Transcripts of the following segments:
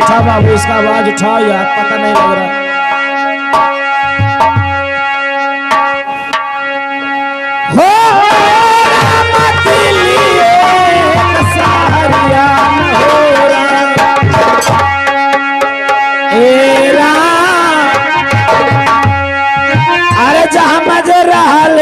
बैठा बाबू, इसका आवाज उठाओ यार, पता नहीं लग रहा। हो अरे जहाँ मजे रहल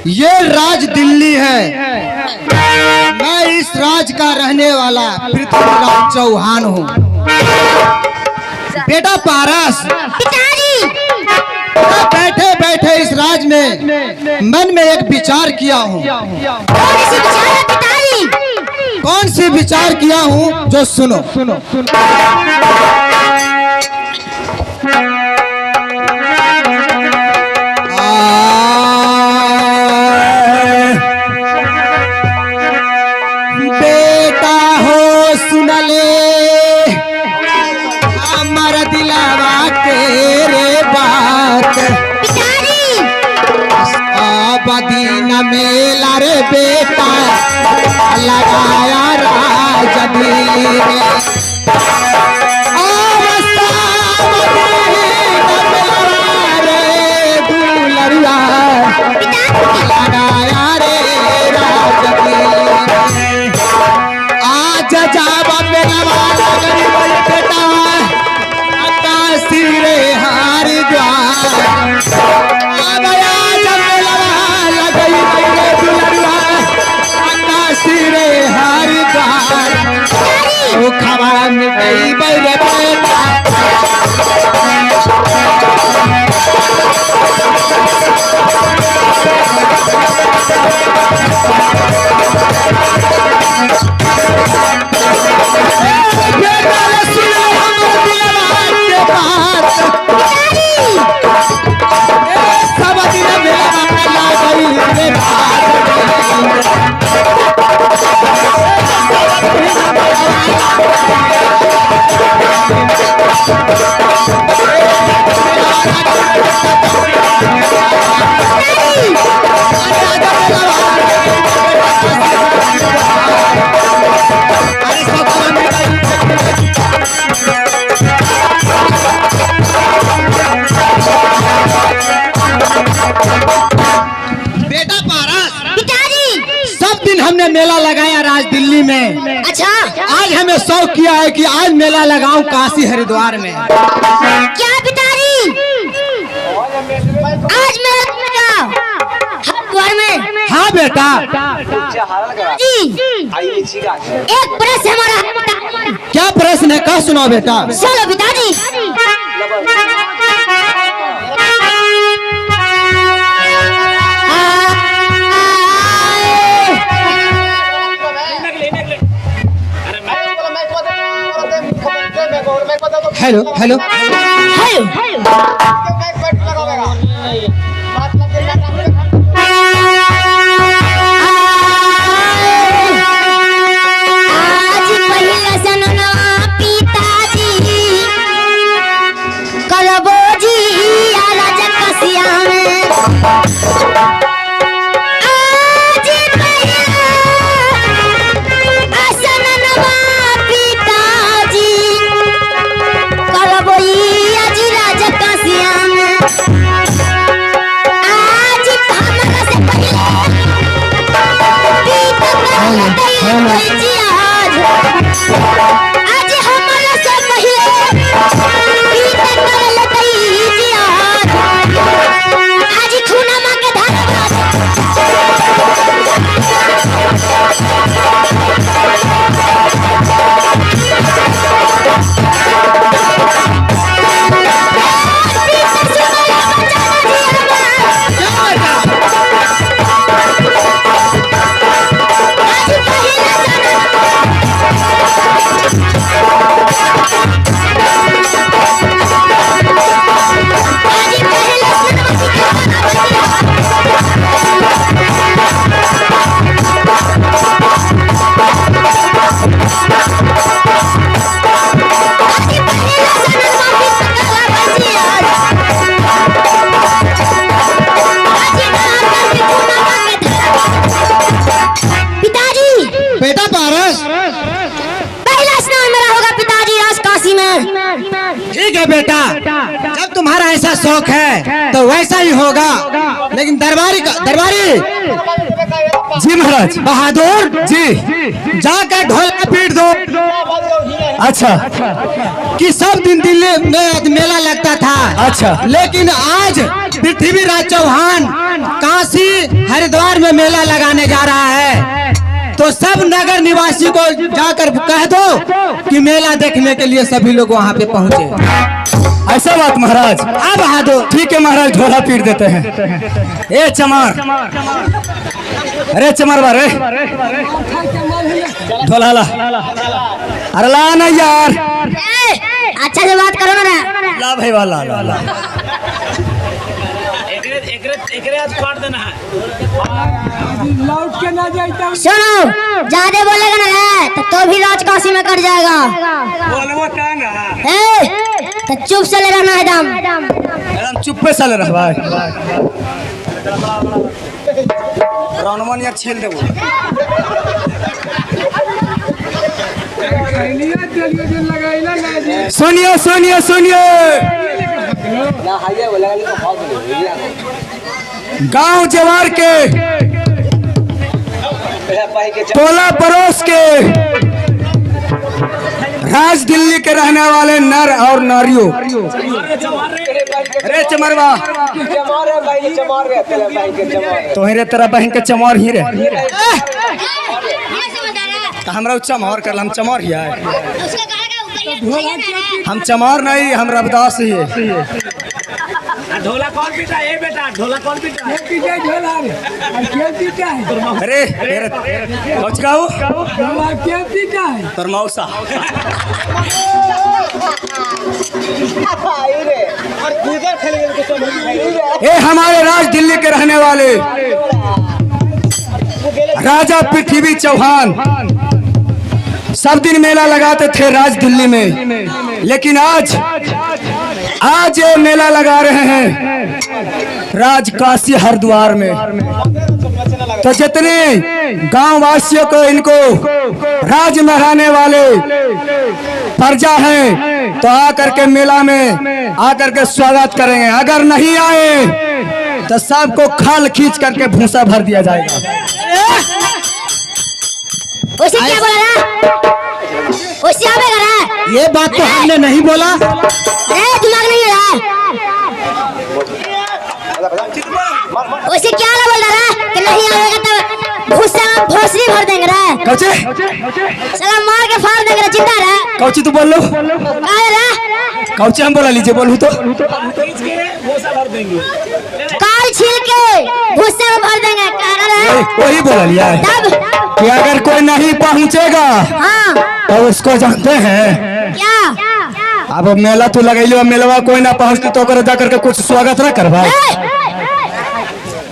ये राज दिल्ली है। मैं इस राज का रहने वाला पृथ्वीराज चौहान हूँ। बेटा पारस, बैठे बैठे इस राज में मन में एक विचार किया हूँ। कौन सी विचार किया हूँ जो सुनो। बदीना मेला रे बेटा लगाया राज लगाया रे राज आज जावा मेला बेटा आकाशी रे हरिद्वार खबर मिल गई बेटा। हमने मेला लगाया राज दिल्ली में। अच्छा, आज हमें शौक किया है कि आज मेला लगाऊं काशी हरिद्वार में। क्या पिताजी आज मेला हरिद्वार में? हाँ बेटा जी, एक प्रश्न हमारा। क्या प्रश्न है, कह सुनाओ बेटा। चलो पिताजी। हेलो हेलो आज पहिला सनना पिताजी करबो जी आला जकसिया में। आज पहिला आज हमारा सब पहिले पीते कर लतई जी आज खूना मां के धारा बेटा पारस, पहला स्नान मेरा होगा पिताजी आज काशी में। ठीक है बेटा, जब तुम्हारा ऐसा शौक है तो वैसा ही होगा। लेकिन दरबारी जी महाराज। बहादुर जी। जाकर ढोलक पीट दो। अच्छा कि सब दिन दिल्ली में मेला लगता था, अच्छा। लेकिन आज पृथ्वीराज चौहान काशी हरिद्वार में मेला लगाने जा रहा है। तो सब नगर निवासी को जाकर कह दो कि मेला देखने के लिए सभी लोग वहाँ पे पहुँचे। ऐसा बात महाराज। हाँ बहादुर। ठीक है महाराज, ढोला पीट देते हैं। ए चमार, अरे चमार बारे ढोला ला। अरे ला ना यार, अच्छा से बात करो ना। ला भाई वाला ला ला। सुनो, ज्यादा बोलेगा ना तो भी राज काशी में कट जाएगा। तो चुप से ले रहना है एकदम। एकदम चुप्पे से ले रहा भाई। रौनमन यार छेल दे। सुनिए सुनिए सुनिए, गांव जवार के टोला पड़ोस के राज दिल्ली के रहने वाले नर और नारियों, अरे चमरवा तो रे तेरा बहन के चमोर ही रे। तो हमरा चमोर कर, हम चमोर ही है। हम चमोर नहीं, हम रविदास ही है। ढोला कौन पीटा है बेटा? ढोला कौन पीटा है? ढोला पीटा है। अरे पहुंच गाओ क्या पीटा है? तोर मौसा। ये हमारे राज दिल्ली के रहने वाले राजा पृथ्वी चौहान सब दिन मेला लगाते थे राज दिल्ली में, लेकिन आज ये मेला लगा रहे हैं राज काशी हरिद्वार में। तो जितने गांव वासियों को, इनको राज में रहने वाले प्रजा हैं, तो आकर के मेला में आकर के स्वागत करेंगे। अगर नहीं आए तो सबको खाल खींच करके भूसा भर दिया जाएगा। उसे क्या बोला ना? उसे आवे करा। ये बात तो हमने नहीं बोला। अरे दिमाग नहीं है। उसे क्या ना बोल रहा कि नहीं आवेगा तो भूसा में भोसड़ी भर देंगे रे। कौचे साला मार के फाड़ देंगे रे, जिंदा रे। कौची तू बोल लो, काय रे? कौचे हम बोला लीजिए, बोलू तो भर देंगे। काल छील के भूसे में भर देंगे। कह रहा है वही बोला लिया है तब कि अगर कोई नहीं पहुंचेगा हाँ तो उसको जानते हैं। क्या? अब मेला तो लगैलो, मेलवा कोई ना पहुंचती तो कर जा करके कुछ स्वागत ना करवा।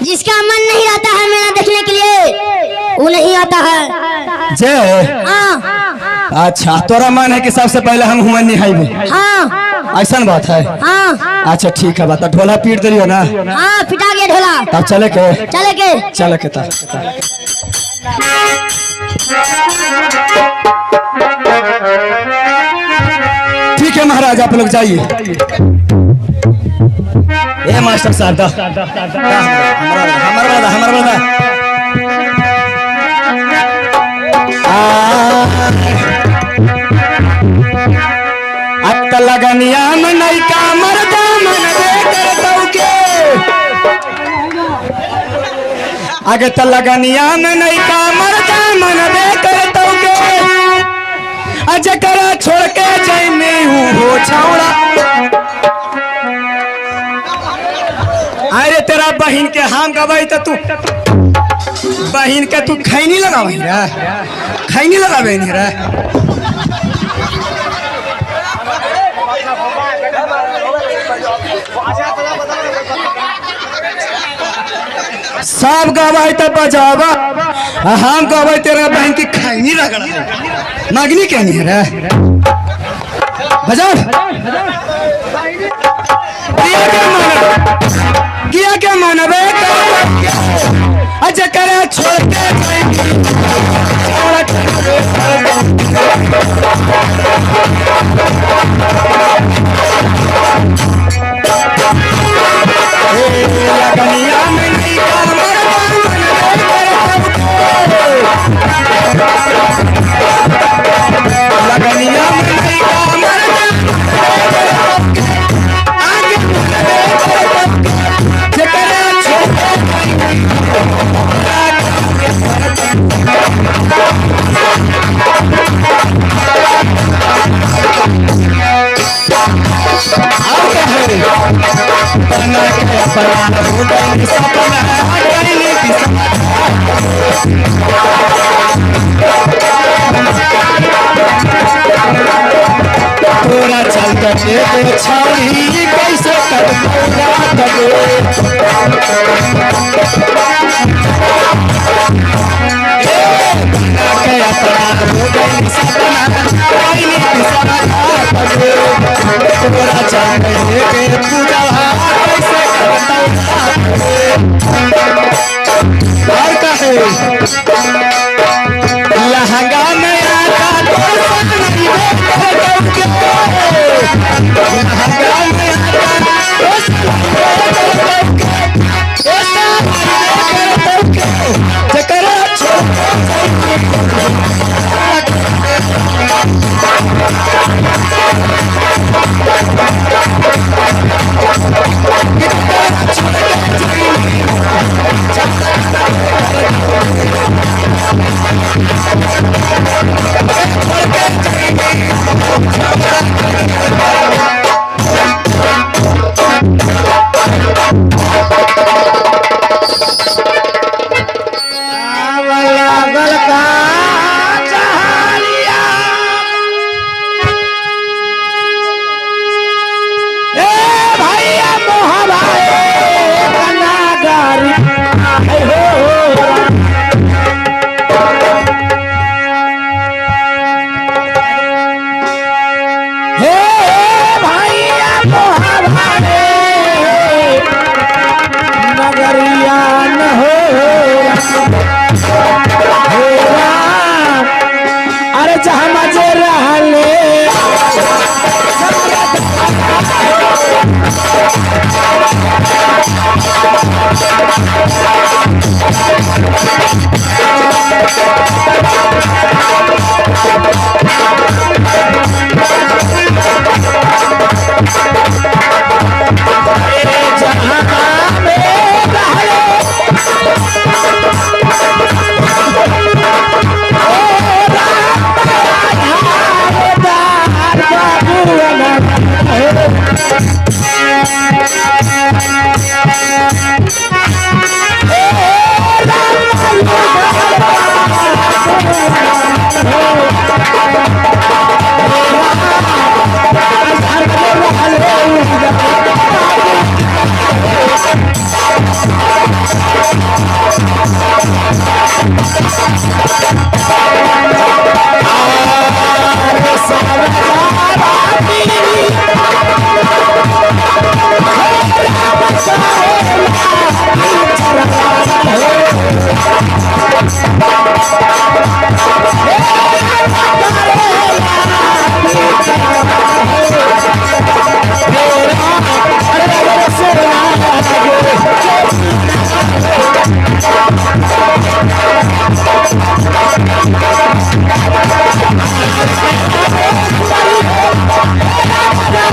जिसका मन नहीं रहता है मेला देखने के लिए वो नहीं आता है। जे हाँ अच्छा, तोरा मन है कि सबसे पहले हम हुआ निहाई में, हाँ ऐसा बात है। हाँ अच्छा ठीक है, बता ढोला पीट दिलियो ना, हाँ पिटा गया ढोला। तब चले के चले के तब ठीक है महाराज, आप लोग जाइए। ए मास्टर साहब दा हमारा लगनिया में नहीं का मरदा मन देकर तौके आगे तो लगनिया में नहीं का मरदा मन देकर तौके अजकरा छोड़ के जाई में हो छावड़ा। अरे तेरा बहन के हम गवाई तो तू बहन के तू खैनी लगावे रे खैनी लगावे नहीं रे। सब गवाई तो बजावा हम गवाई तेरा बहन की खैनी रगड़ा मगनी कहनी है रे बजा किया क्या मानवे अच्छा करे छोड़ के लगनिया में नहीं लगनिया में नहीं तोरा चलते छाड़ी कैसे कर तोरा चलते पूजा और कहे लहंगा में Yeah.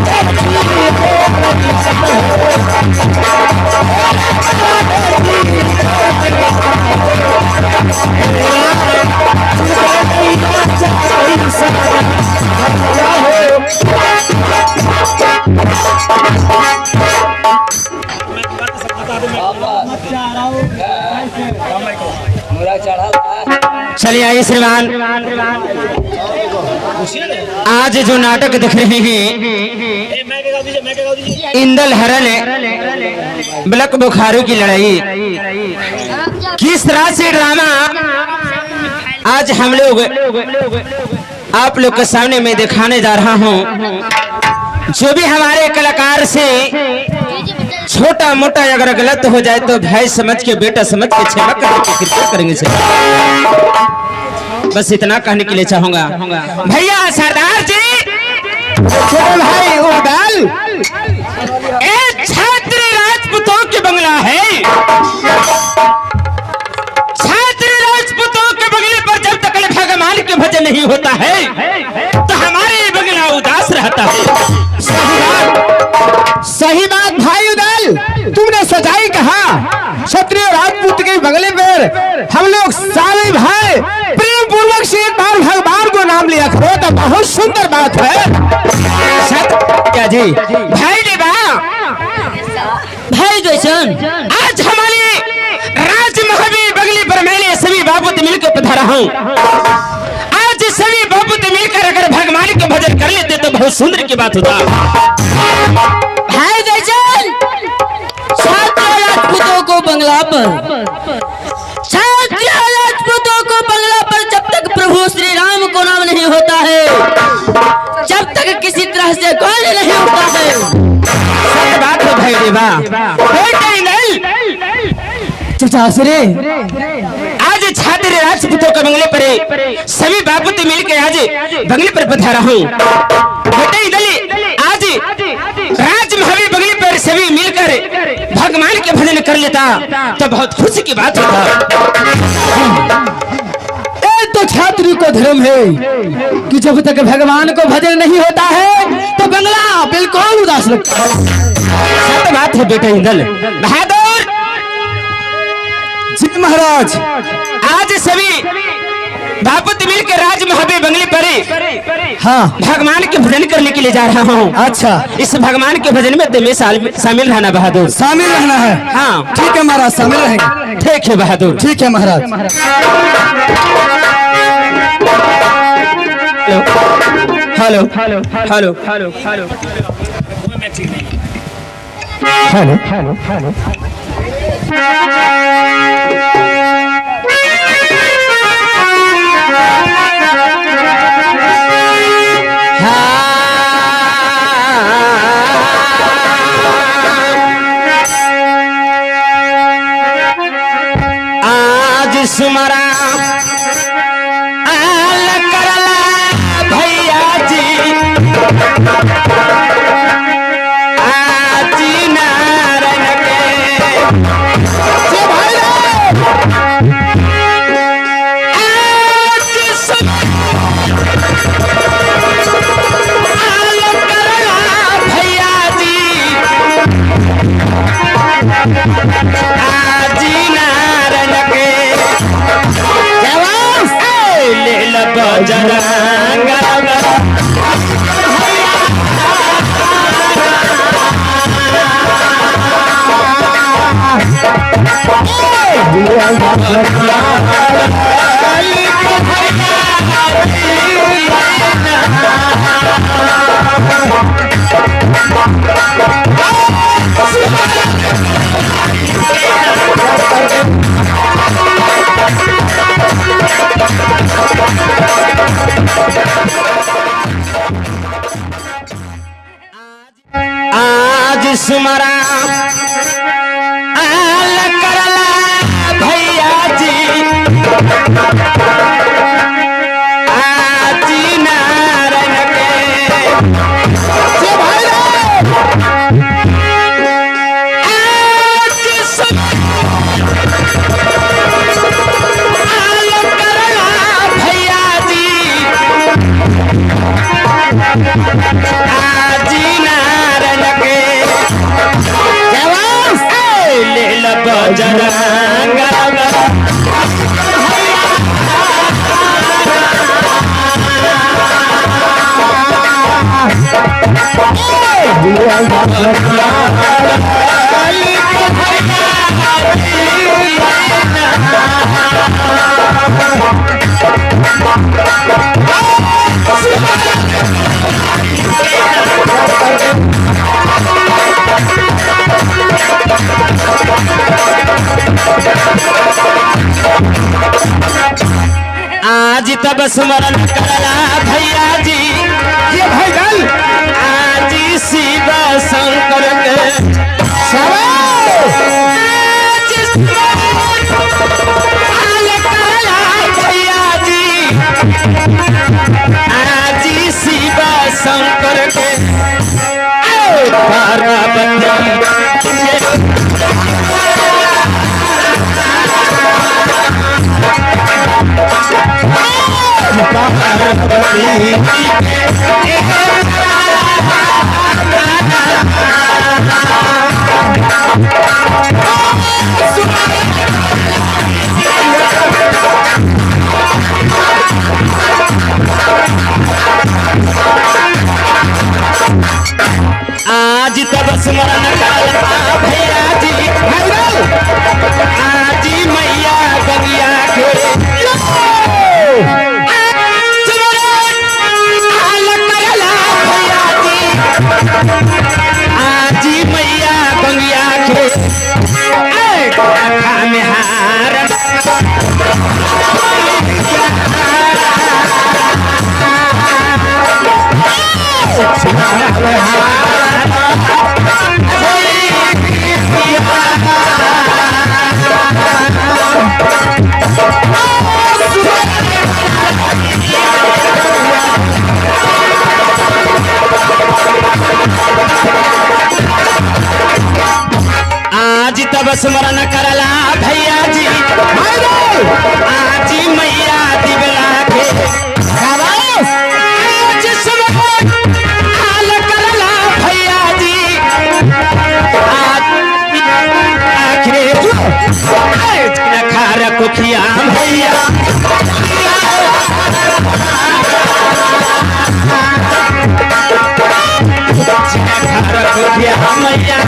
चलिए आइए श्रीमान, आज जो नाटक दिख रहे हैं इंदल हरण ब्लक बुखारू की लड़ाई, किस तरह से ड्रामा आज हम लोग आप लोग के सामने मैं दिखाने जा रहा हूं। जो भी हमारे कलाकार से छोटा मोटा अगर गलत हो जाए तो भाई समझ के, बेटा समझ के क्षमा करके कृपा करेंगे सर। बस इतना कहने के लिए चाहूंगा। भैया सरदार जी, छोटे भाई उड़ाल, एक छात्र राजपूतों के बंगला है। छात्र राजपूतों के बंगले पर जब तक भगवान के भजन नहीं होता है तो हमारे बंगला उदास रहता है। सही बात भाई उदल, तुमने सच्चाई कहा। क्षत्रिय राजपूत के बगले पर हम लोग सारे भाई प्रेम पूर्वक से एक बार भगवान को नाम लिया करो तो बहुत सुंदर बात है। क्या जी भाई देवा, भाई जैसन आज हमारे राज महावीर बगली पर मैंने सभी बाबूत मिलकर पधारा हूँ। आज सभी बाबूत मिलकर अगर भगवान के भजन कर लेते तो बहुत सुंदर की बात होता। भाई जैसन छात्र राजपूतों को बंगला पर, छात्र राजपूतों को बंगला पर जब तक प्रभु श्री राम को नाम नहीं होता है, जब तक किसी तरह से कॉल नहीं होता है। सच बात है भाई देवा। चचासरे आज छात्र राजपूतों के बंगले पर सभी बाबूत मिलकर आज बंगले पर पधारा हूँ। आज राज महावीर बंगले पर सभी मिलकर भगवान के भजन कर लेता तो बहुत खुशी की बात होता। तो छात्री को धर्म है कि जब तक भगवान को भजन नहीं होता है तो बंगला बिल्कुल उदास लगता है। सत्य बात है बेटा इंदल बहादुर जी महाराज। आज सभी बाबूत मिलकर राज महावीर बंगले पर हाँ भगवान के भजन करने के लिए जा रहा हूँ। अच्छा, इस इस भगवान के भजन में तुम्हें शामिल रहना बहादुर। शामिल रहना है? हाँ ठीक है महाराज, शामिल रहेंगे। ठीक है बहादुर। ठीक है महाराज। Hello hello hello hello hello hello hello hello आज सुमरा करला भैया जी, आज नारायण के आज सुमरा करला भैया जी, आज तब स्मरण करला भैया जी, ये भाई गल आज शिव शंकर के आज स्मरण करला भैया जी, आज शिव शंकर के पार्वती आज तब स्मरण करला भैया जी, आज मैया गंगिया के आज मैया गंगिया के कथा में हार आज तब स्मरण करला भैया जी, आज मैया दिवला के आज स्मरण करला भैया जी, आज खार कुखिया भैया खार कुखिया मैया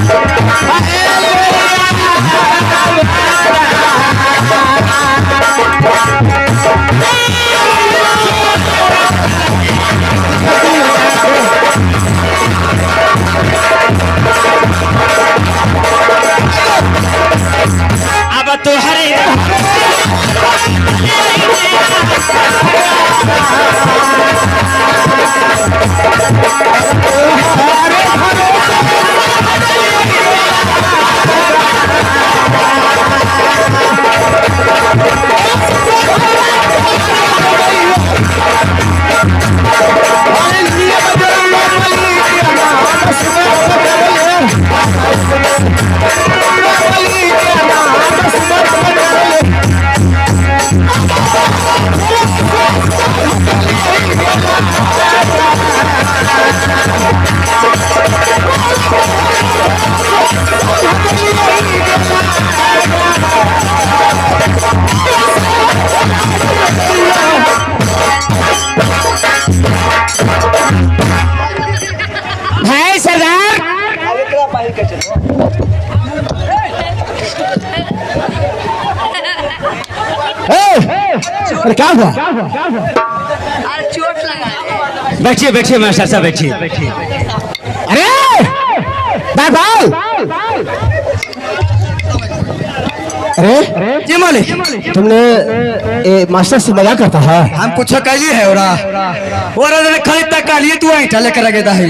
अब तो हरे भाई सरदार अरे क्या हुआ? बैठिए बैठिए मास्टर साहब बैठिए। अरे बाल अरे जी मालिक, तुमने मास्टर से मजाक करता है? हम कुछ कहिए है और खाली तक लिए तू ऐठा लेकर गया है,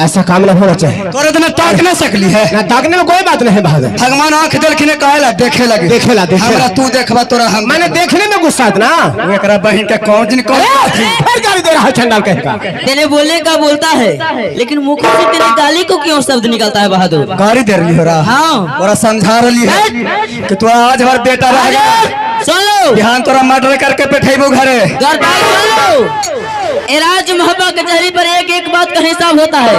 ऐसा काम ना होना चाहिए। तोरे तो ताक ना सकली है ना ताकने में कोई बात नहीं बहादुर। भगवान आंख देखने कहला देखे लगे देखेला हमरा तू देखबा तोरा हम मैंने देखने में गुस्सा ना एकरा बहन के कौन दिन कौन फिर गाली दे रहा है चंडाल कहेगा। तेरे बोलने का बोलता है, लेकिन मुख से तेरी गाली को क्यों शब्द निकलता है बहादुर? गाड़ी दे रही हो रहा हाँ। और समझा रही है कि तू आज हमार बेटा रहेगा, सुन लो बिहान तोरा मर्डर करके बैठेबो घरे। गरबाई सुन लो, एराज मोहब्बा कचहरी पर एक एक बात का हिसाब होता है।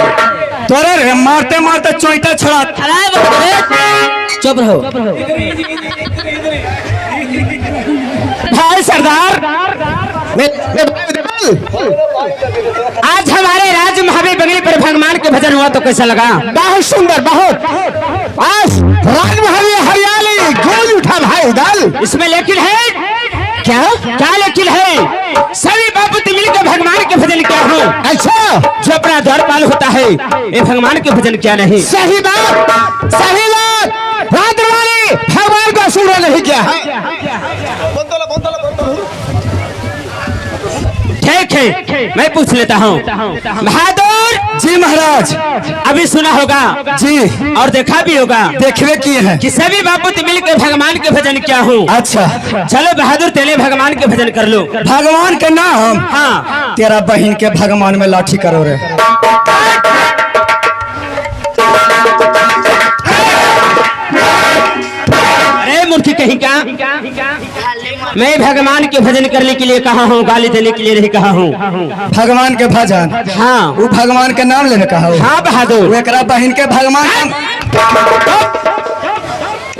तोरे रे मारते मारते चोइटा छड़ा अरे बकरे चुप रहो। भाई सरदार आज हमारे राज्य महावी बंगले पर भगवान के भजन हुआ तो कैसा लगा? बहुत सुंदर, बहुत। आज राज महावी हरियाली गूंज उठा भाई दल। इसमें लेकिन है क्या? क्या लेकिन है? सभी बाबूती मिलकर भगवान के भजन क्या हो? अच्छा, जो अपना द्वारपाल होता है ये भगवान के भजन क्या नहीं? सही बात, सही बात। राजवाली भगवान का सुन नहीं क्या है? ठीक है, मैं पूछ लेता हूँ। बहादुर जी महाराज। अभी सुना होगा जी, और देखा भी होगा देखवे किए हैं कि सभी बापूत मिलकर भगवान के भजन क्या हो। अच्छा, चलो बहादुर तेरे भगवान के भजन कर लो। भगवान के नाम? हाँ। तेरा बहन के भगवान में लाठी करो रे। अरे मूर्ति कहीं का, मैं भगवान के भजन करने के लिए कहा हूँ, गाली देने के लिए नहीं कहा हूँ। भगवान के भजन? हाँ। वो भगवान के नाम लेने कहा हो? हाँ बहादुर। एकरा बहन के भगवान।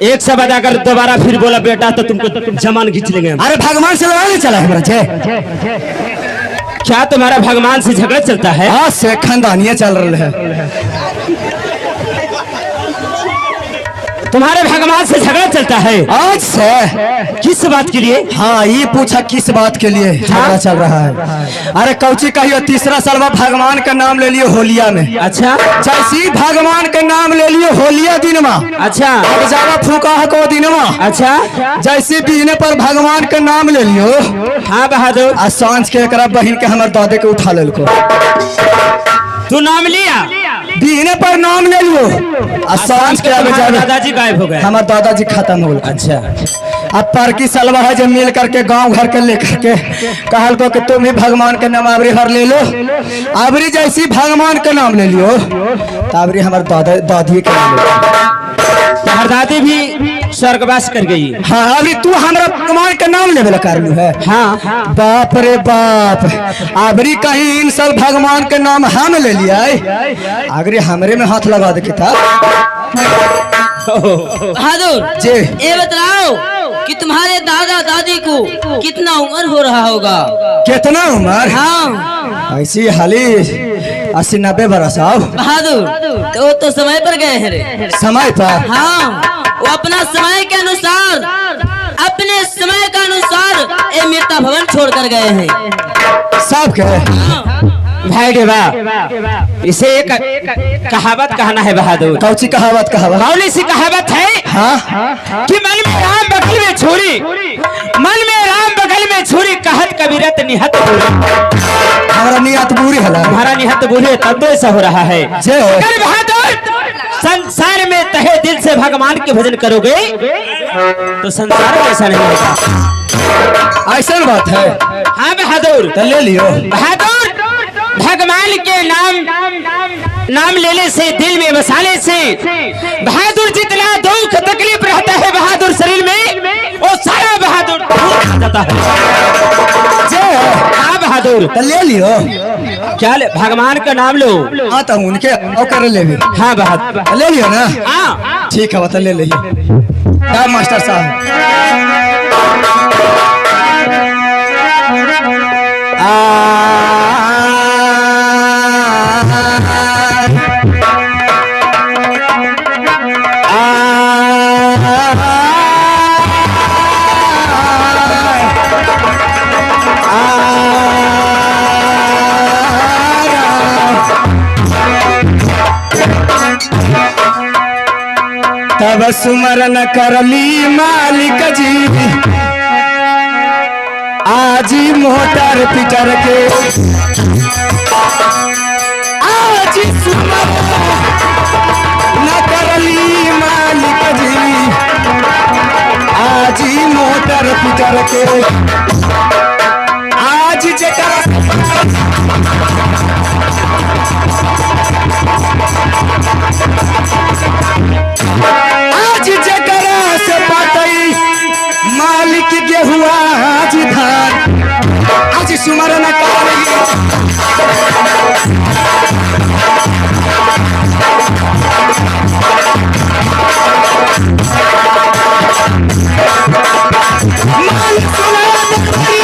एक शब्द अगर दोबारा फिर बोला बेटा तो तुमको जमान खींच लेंगे। अरे भगवान से लड़ाई चला है बच्चे। क्या तुम्हारा भगवान से झगड़ा चलता है? आज से खानदानिया चल रहा है। तुम्हारे भगवान से झगड़ा चलता है आज से? किस बात के लिए? हाँ, ये पूछा किस बात के लिए झगड़ा चल रहा है? अरे कौची कहियो, तीसरा सालवा भगवान का नाम ले लियो होलिया में। अच्छा, जैसी भगवान के नाम ले लियो होलिया दिनमा। अच्छा, अब जावा फूका को दिनमा। अच्छा, जैसे बीने पर भगवान के नाम ले लियो। हाँ बहादुर। आज सांझ के एकरा बहन के हमारे दादे के उठा ले को। तू नाम लिया? बीने पर नाम ले लियो। आज सांझ के आगे जावे दादाजी गायब हो गए। हमारे दादाजी खत्म हो गए। अच्छा, अब पर की सलवा है जो मिल करके गांव घर के लेकर के कहल को कि तुम ही भगवान के नाम अबरी हर ले लो। अबरी जैसी भगवान के नाम ले लियो तबरी हमारे दादी के नाम ले। हर दादी भी स्वर्गवास कर गई। हाँ, अभी तू हमारा भगवान के नाम ले बेला कर है। हाँ। बाप रे बाप, अबरी कहीं इन सब भगवान के नाम हम ले लिया। अगरी हमरे में हाथ लगा दे था। बहादुर जी, ये बताओ कि तुम्हारे दादा दादी को कितना उम्र हो रहा होगा? कितना उम्र? हाँ ऐसी हाली 80-90 बरस। आओ बहादुर, तो वो तो समय पर गए हैं रे। समय पर? हाँ, वो अपना समय के अनुसार, अपने समय के अनुसार ये मीता भवन छोड़कर गए हैं। सब के भाई देवा, इसे एक कहावत कहना है बहादुर। कौची कहावत? मौली सी कहावत है। हाँ, कि मन में राम बगल में छुरी, मन में राम बगल में छुरी, कहत कबीरत निहत बुरी। हमारा नियत बुरी है। हमारा निहत बुरी तब तो ऐसा हो रहा है। अगर बहादुर संसार में तहे दिल से भगवान के भजन करोगे तो संसार में ऐसा नहीं होगा। ऐसा बात है? हाँ बहादुर। तो ले लियो। बहादुर, भगवान के नाम लेने से, दिल में बसाने से बहादुर जितना दुख तकलीफ रहता है बहादुर शरीर में, वो सारा बहादुर दूर हो जाता है। हाँ बहादुर। तो ले लियो। क्या ले? भगवान का नाम लो। हाँ, तो उनके औकर ले भी। हाँ बहादुर, तो ले लियो ना। हाँ ठीक है, बता ले लियो। क्या मास्टर साहब? तब सुमरन करली मालिक जी, आजी मोटर पिटर के, आजी सुमरन करली मालिक जी, आजी मोटर पिटर के, आज जकर आज जकरा से पातई मालिक गेहुआ आज धान, आज सुमरन करली। मालिक सुमरन करली।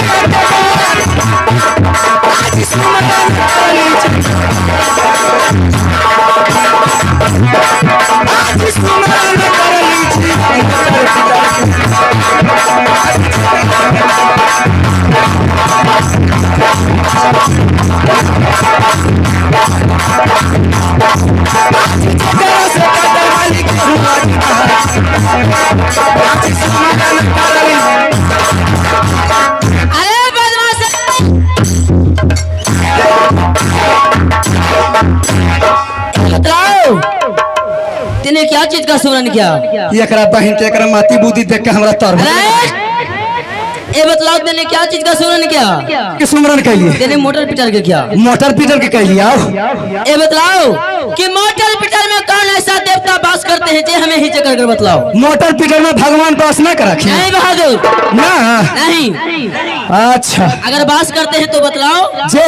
का सुमरन किया? एकरा बहन के एकरा माती बूदी देख के हमरा तर अरे ये बतलाओ तेने क्या चीज का सुमरन किया? के सुमरन कैलिए तेने मोटर पिटर के किया? मोटर पीटर के कैलिए आओ ये बतलाओ कि मोटर पिटर में कौन ऐसा देवता वास करते हैं जे हमें ही जगह कर बतलाओ। मोटर पीटर में भगवान पास ना कर रखे नहीं बहादुर ना। नहीं, अच्छा अगर वास करते हैं तो बतलाओ। जे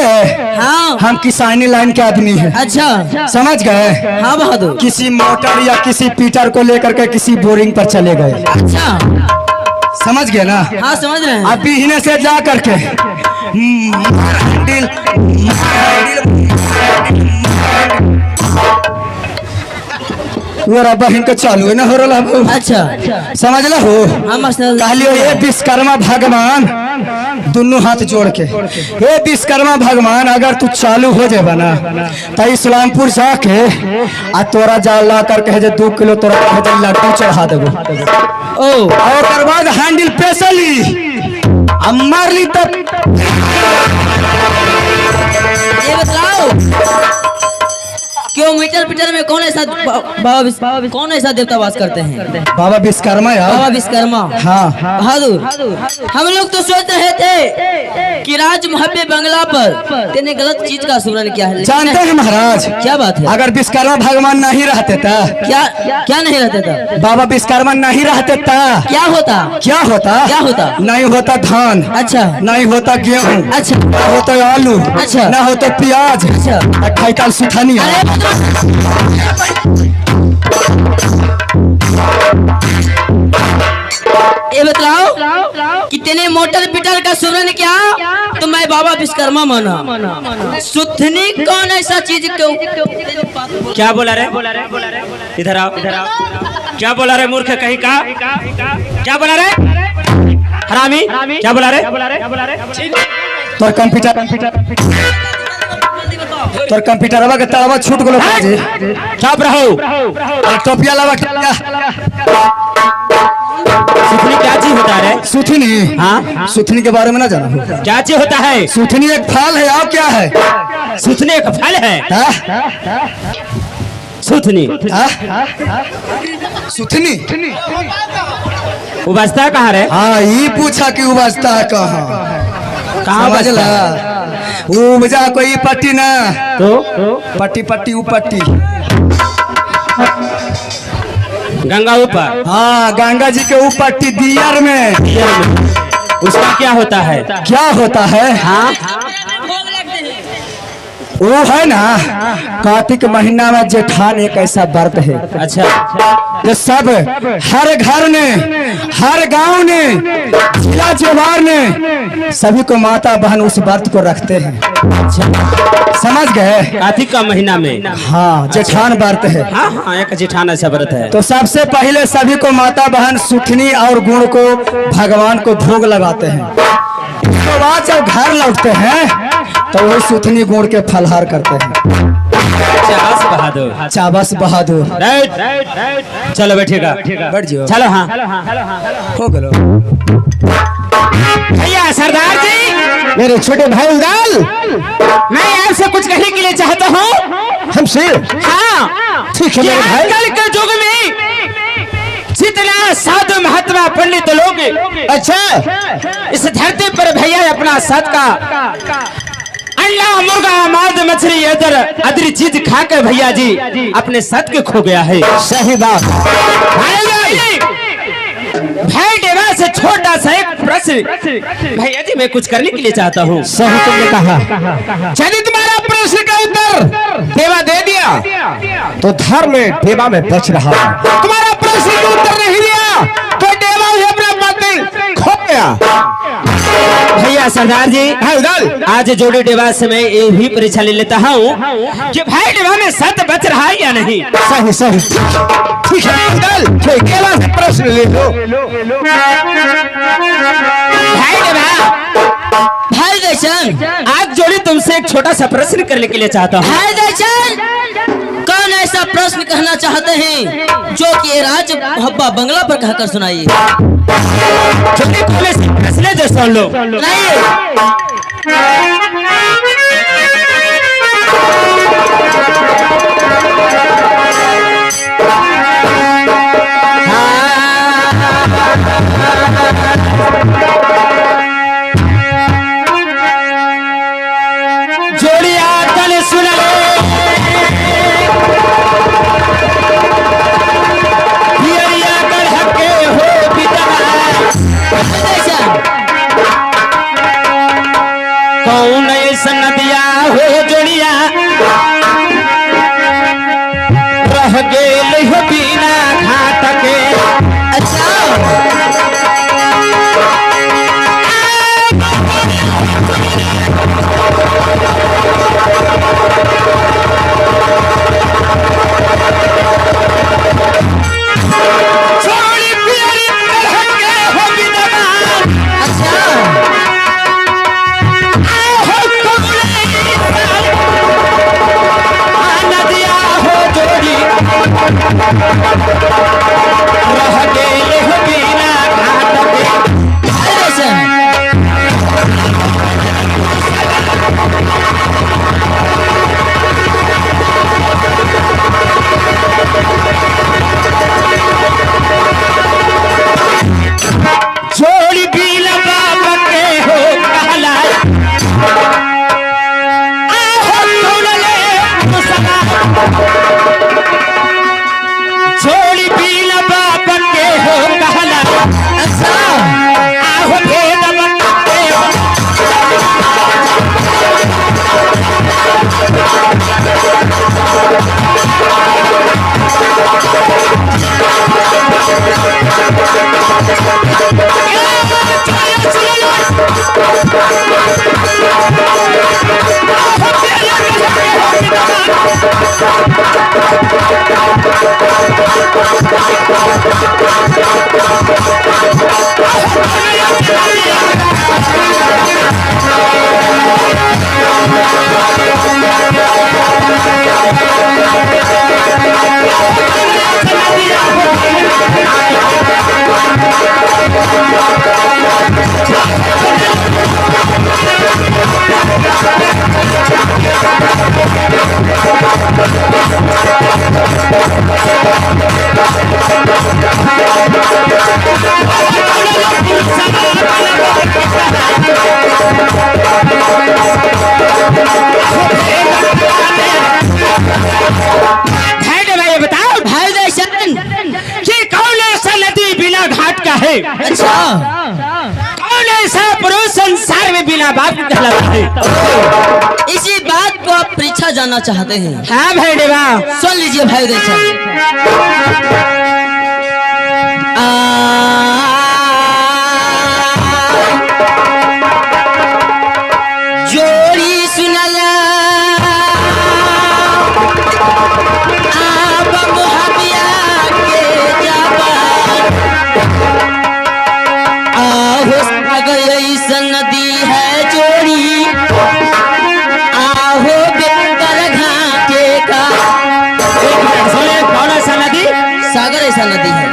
हाँ हम किसानी लाइन के आदमी है, अच्छा समझ गए। हाँ बहादुर। किसी मोटर या किसी पीटर को लेकर के किसी बोरिंग पर चले गए, अच्छा समझ गए ना। हाँ समझ रहे हैं। अभी इन्हें से जा करके हैंडल मेरा बहन के चालू है ना हो रहा है। अच्छा समझ ला हो। हाँ मास्टर। कहलियो ये विश्वकर्मा भगवान दोनों हाथ जोड़ के, हे विश्वकर्मा भगवान अगर तू चालू हो जाए ना तो इस्लामपुर जाके आ तोरा जाल ला करके जे 2 किलो तोरा कहे लड्डू चढ़ा देबो। ओ और बाद हैंडल पेसली अब मार ली तब। ये बतलाओ क्यों मीटर पीटर में कौन ऐसा देवता वास करते हैं? बाबा विश्वकर्मा यार। बाबा विश्वकर्मा। हाँ बहादुर हम लोग तो सोच रहे थे कि राज महबे बंगला पर तेने गलत चीज का सुमरन किया है। जानते हैं महाराज क्या बात है? अगर विश्वकर्मा भगवान नहीं रहते था, क्या नहीं रहते था? बाबा विश्वकर्मा नहीं रहते था क्या होता? क्या होता? क्या होता? नहीं होता धान, अच्छा नहीं होता गेहूँ, अच्छा ना होता आलू, अच्छा ना होता प्याज, अच्छा खाइताल सुथानी। अरे ये बतलाओ कि तेने मोटर पिटर का सुमरन किया तो मैं बाबा विश्वकर्मा माना। सुथनी कौन ऐसा चीज क्यों? क्या बोला रे? इधर आओ, इधर आओ। क्या बोला रे मूर्ख कहीं का? क्या बोला रे हरामी? क्या बोला रे? तोर कंप्यूटर के तावा छूट गलो जी। चुप रहो। टोपिया लावा सुथनी क्या चीज होता है? सुथनी। हाँ सुथनी के बारे में ना जाना। क्या चीज होता है? सुथनी एक फल है। आप क्या है? सुथनी एक फल है। हाँ? सुथनी सुथनी उबसता कहाँ रे? हाँ ये पूछा कि उबसता कहाँ? कहाँ समझ ला उपजा कोई पट्टी ना तो पट्टी पट्टी उपट्टी। गंगा ऊपर। हाँ गंगा जी के उपट्टी दियर में। उसका क्या होता है? क्या होता है? हाँ वो है ना कार्तिक महीना में जेठान एक ऐसा व्रत है। अच्छा जो सब हर घर ने, हर गांव ने, जिला जवार ने सभी को माता बहन उस व्रत को रखते हैं। समझ गए? कार्तिक का महीना में। हाँ जेठान व्रत है। हाँ हाँ एक जेठान ऐसा व्रत है। तो सबसे पहले सभी को माता बहन सुथनी और गुड़ को भगवान को भोग लगाते हैं। इसके बाद जब घर लौटते हैं तो वही सुथनी गुड़ के फलहार करते हैं। चाबस बहादुर। चाबस बहादुर। राइट। चलो बैठेगा। बैठ जाओ। चलो हाँ हो गलो। भैया सरदार जी, मेरे छोटे भाई उदाल, मैं आपसे कुछ कहने के लिए चाहता हूँ। हमसे हाँ ठीक है मेरे भाई। आजकल के युग में जितना साधु महात्मा पंडित लोग अच्छा इस धरती पर भैया अपना सत का अंडा मुर्गा मांस मछली इधर अदरी चीज खाकर भैया जी अपने सत के खो गया है। सही बात। भाई देवा से छोटा सा एक प्रश्न भैया जी मैं कुछ करने के लिए चाहता हूँ। सही तुमने कहा। यदि तुम्हारा प्रश्न का उत्तर देवा दे दिया तो धर्म में देवा में बच रहा है। तुम्हारा प्रश्न का उत्तर नहीं दिया तो देवा ही अपना पद खो गया। भैया सरदार जी आज जोड़ी देवा से मैं ये भी परीक्षा ले लेता हूँ कि भाई देवा में सत बच रहा है या नहीं। सही सही ठीक है। ठीक है प्रश्न ले लो। भाई देवा, भाई दर्शन आज जोड़ी तुमसे एक छोटा सा प्रश्न करने के लिए चाहता हूँ। भाई दर्शन कौन ऐसा प्रश्न कहना चाहते हैं जो कि राज हब्बा बंगला पर कहकर सुनाइए। जोड़ी खुले से प्रश्न जो सुन लो। नहीं कौन ऐसा नदिया हो जोड़िया रह गेल हो बिना घाट के। अच्छा अच्छा कौन ऐसा पुरुष संसार में बिना बाप के कहलाता है? इसी बात को आप परीक्षा जानना चाहते हैं? हाँ भाई देवा सुन लीजिए भाई देशा। जोड़ी सुनला आप मुहबिया के जबान आहो सागर ऐसा नदी है जोड़ी आहो बेकर घाटे का। कौन सा नदी? सागर ऐसा नदी है।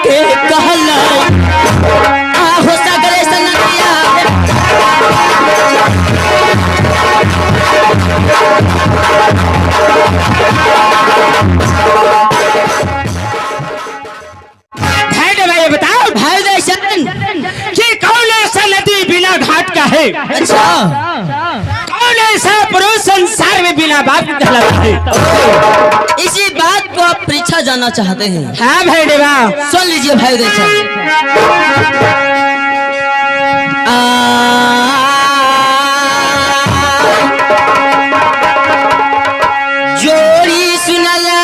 के कहला आहो सागर ऐसा नदिया भाई देवा ये बताओ भाई दर्शन कि कौन ऐसा नदी बिना घाट का है? अच्छा कौन ऐसा पुरुष संसार में बिना बाप के कहलाता है? इसी बात को आप परीक्षा जानना चाहते हैं? हाँ भाई देवा सुन लीजिए भाई दर्शन। जोड़ी सुनला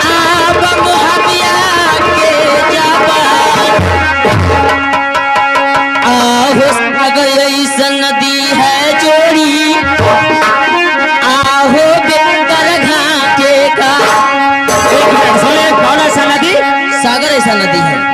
आप मुहबिया के जबान आहो सागर ऐसा नदी है जोड़ी आहो बेकर घाटे का। कौन सा नदी? सागर ऐसा नदी है।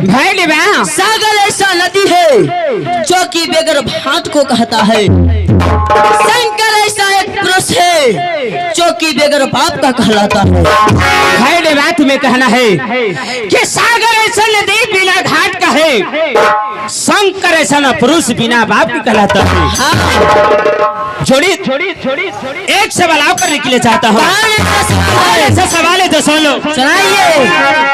भाई डिबा सागर ऐसा नदी है जो कि बेगर भात को कहता है। शंकर ऐसा एक पुरुष है जो कि बेगर बाप का कहलाता है। भाई डिबा तुम्हें कहना है कि सागर ऐसा नदी बिना घाट का है, शंकर ऐसा न पुरुष बिना बाप की कहलाता है। हाँ। जोड़ी एक सवाल आप करने के लिए चाहता हूँ। ऐसा सवाल है तो सुन लो। सुनाइए।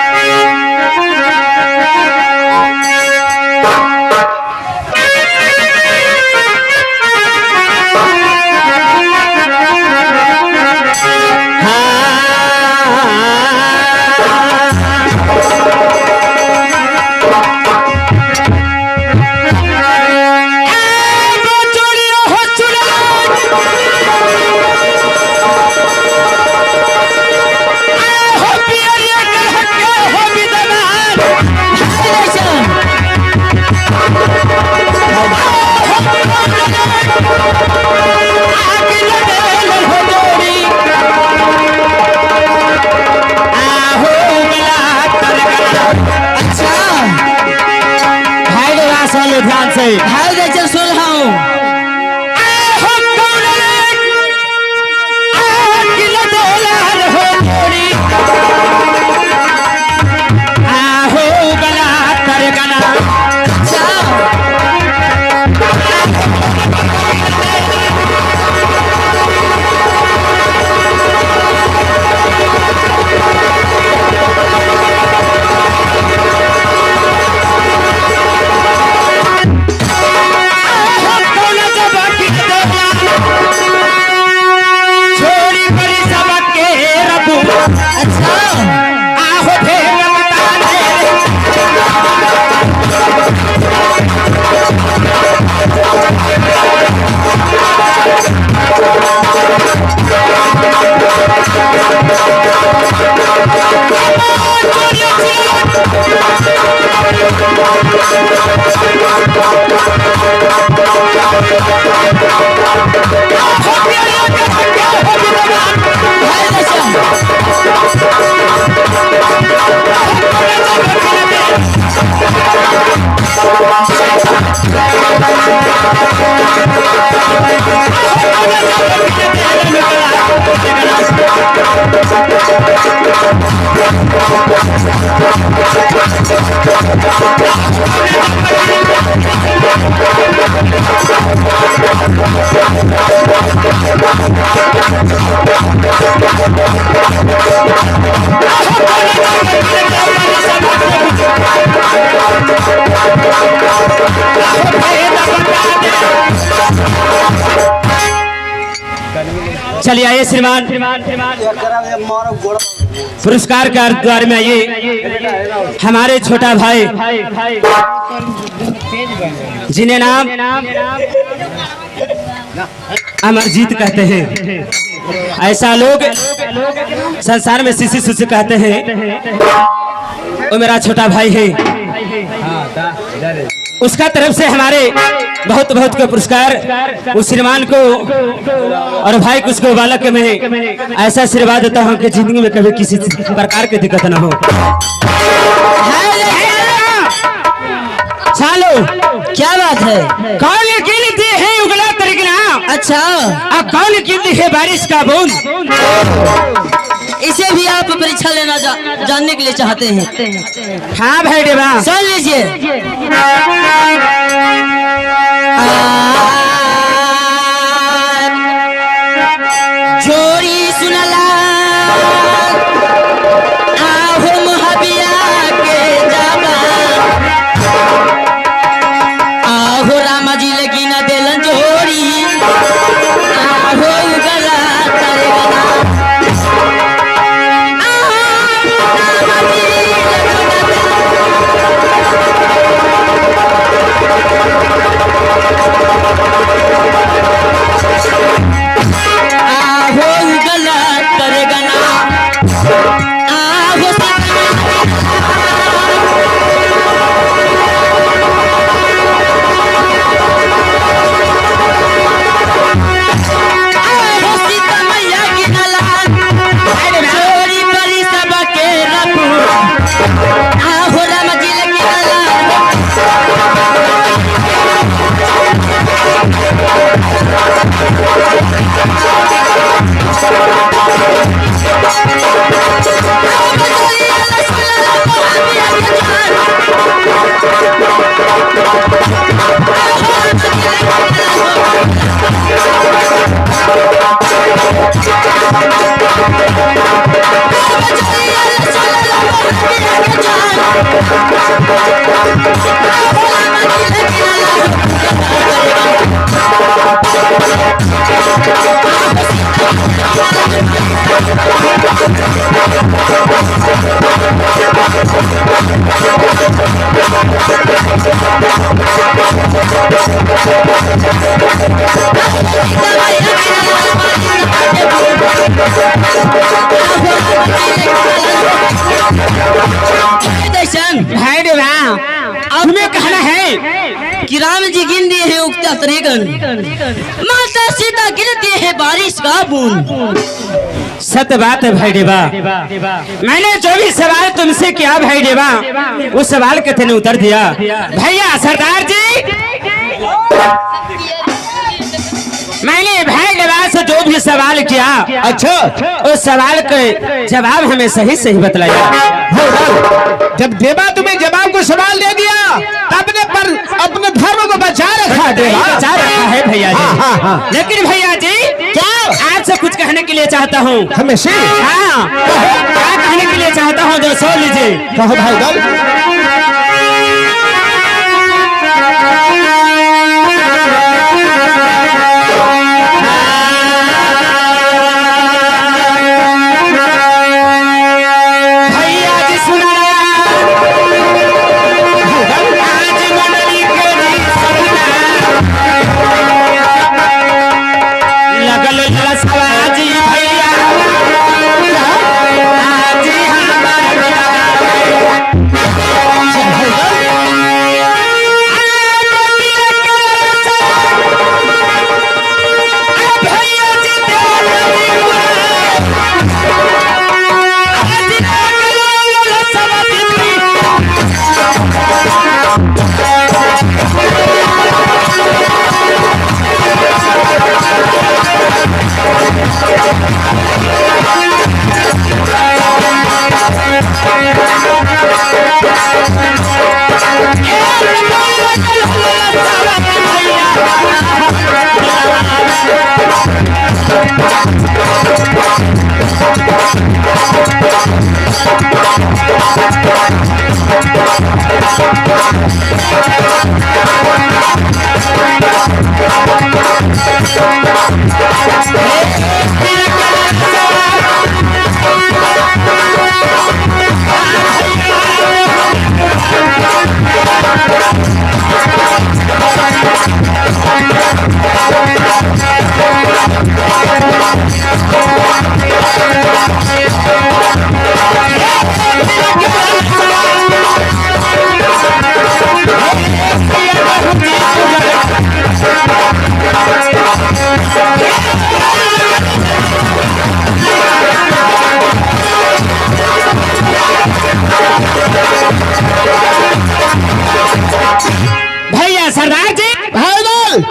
ध्यान से भाई जैसे सुन रहा हूँ। चलिए आइए श्रीमान, पुरस्कार के द्वार में आइए। हमारे छोटा भाई जिन्हें नाम अमरजीत कहते हैं, ऐसा लोग संसार में शिशि सुशी कहते हैं, वो मेरा छोटा भाई है। उसका तरफ से हमारे बहुत बहुत का पुरस्कार उस श्रीमान को और भाई को उसको बालक में ऐसा आशीर्वाद देता हूँ कि जिंदगी में कभी किसी प्रकार की दिक्कत न हो। चलो क्या बात है? कौन गिनती है उगला तरीका? अच्छा, अब कौन गिनती है बारिश का बूंद? इसे भी आप परीक्षा लेना जानने के लिए चाहते हैं? हाँ भाई देवा, सुन लीजिए। जोड़ी सुनला आहो मुहबिया के जाबा, आहो रामा जी लेकिन न देलन जोड़ी हो गला करेगा भाई देवा तुम्हें कहना है कि राम जी गिन दिए हैं उगता त्रिगण, माता सीता गिनती है बारिश का बूंद। सत्य बात है भाई देवा। मैंने जो भी सवाल तुमसे किया भाई देवा, उस सवाल के तूने उत्तर दिया। भैया सरदार जी, मैंने भाई देवा से जो भी सवाल किया, अच्छा उस सवाल के जवाब हमें सही सही बतलाया। जब देवा तुम्हें जवाब को सवाल दे दिया, अपने धर्म को बचा रखा देवा, बचा रखा है भैया जी। लेकिन भैया जी क्या आपसे कुछ कहने के लिए चाहता हूँ। हमें से हाँ, क्या कहने के लिए चाहता हूँ जो सुन लीजिए। कहो भाई दल।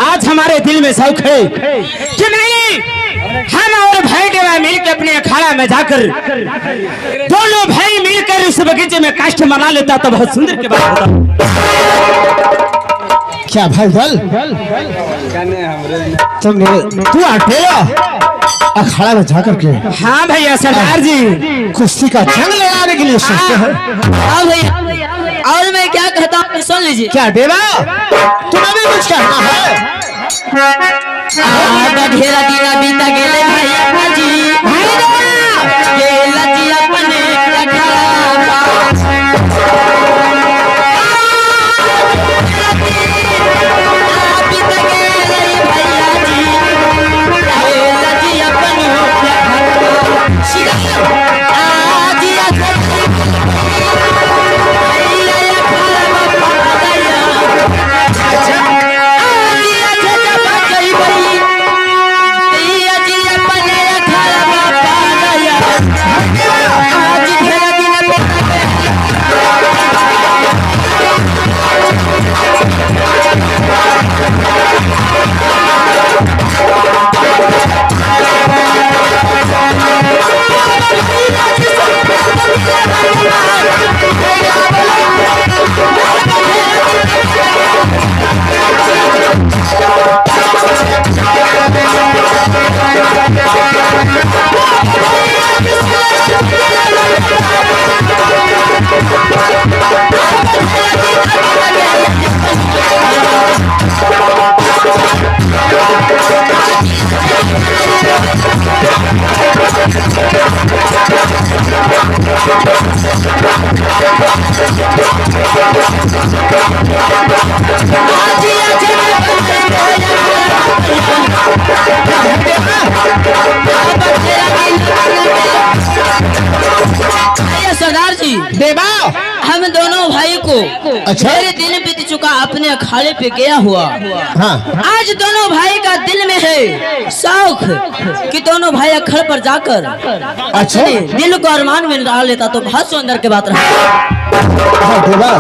आज हमारे दिल में शौक है कि नहीं हम और भाई देवा मिलकर अपने अखाड़ा में जाकर दोनों भाई मिलकर उस बगीचे में काष्ठ मना लेता तो बहुत सुंदर की बात होता। क्या भाई दल तू अकेला अखाड़ा में जाकर के? हाँ भैया सरदार जी, कुश्ती का जंग लगाने के लिए सोचते हैं। हाँ भैया, और मैं क्या कहता हूँ सुन लीजिए। क्या देवा तुम्हें भी कुछ कहना है? ढेरा दिना बीता गेले भैया जी गेला जी अपने सरदार जी देवा हम दोनों भाई को मेरे दिन बीत चुका अपने अखाड़े पे गया हुआ। हाँ आज दोनों भाई का दिल में है शौक कि दोनों भाई अखाड़े पर जाकर अच्छा दिल को अरमान में डाल लेता तो बहुत सुंदर की बात रहा। हाँ देवा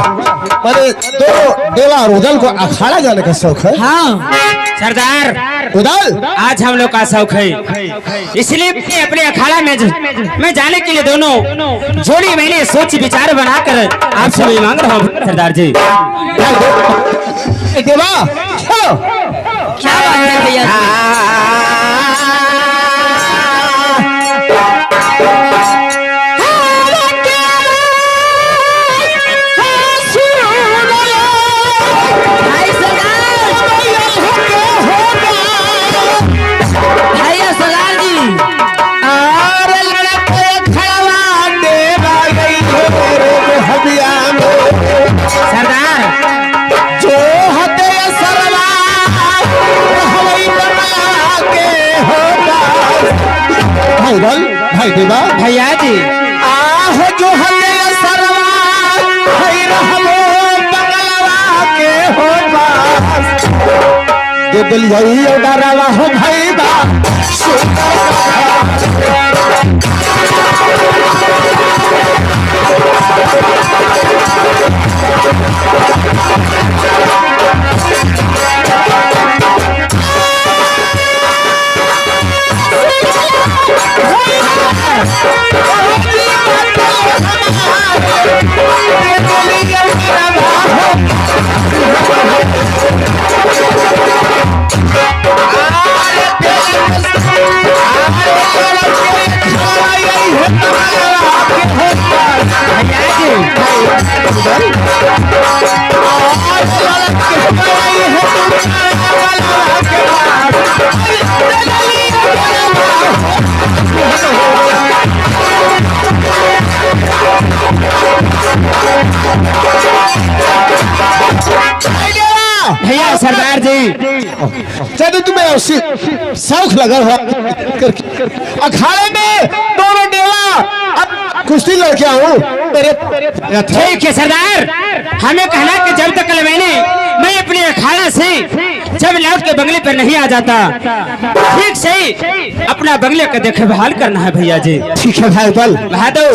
मैंने तो देवा और उदल को अखाड़ा जाने का शौक है। हाँ सरदार उदल आज हम लोग का शौक है, इसलिए अपने अखाड़ा में जाने के लिए दोनों जोड़ी मैंने सोच विचार बनाकर आपसे मैं मांग रहा हूँ सरदार जी। देवा चलो क्या बात है भैया भाई देवा भैया जी आह जो हले सरवा है रहलो बंगलवा के हो पास ये दिल यही उड़ावा हो भाई बा भैया सरदार जी चलो तुम्हें शौक लगा हुआ अखाड़े में दोनों देवा कुश्ती लड़के आऊं तेरे ठीक है सरदार, हमें कहना कि जब तक मैं अपने अखाड़ा से जब लौट के बंगले पर नहीं आ जाता ठीक से अपना बंगले का देखभाल करना है भैया जी। ठीक है भाई बल बहादुर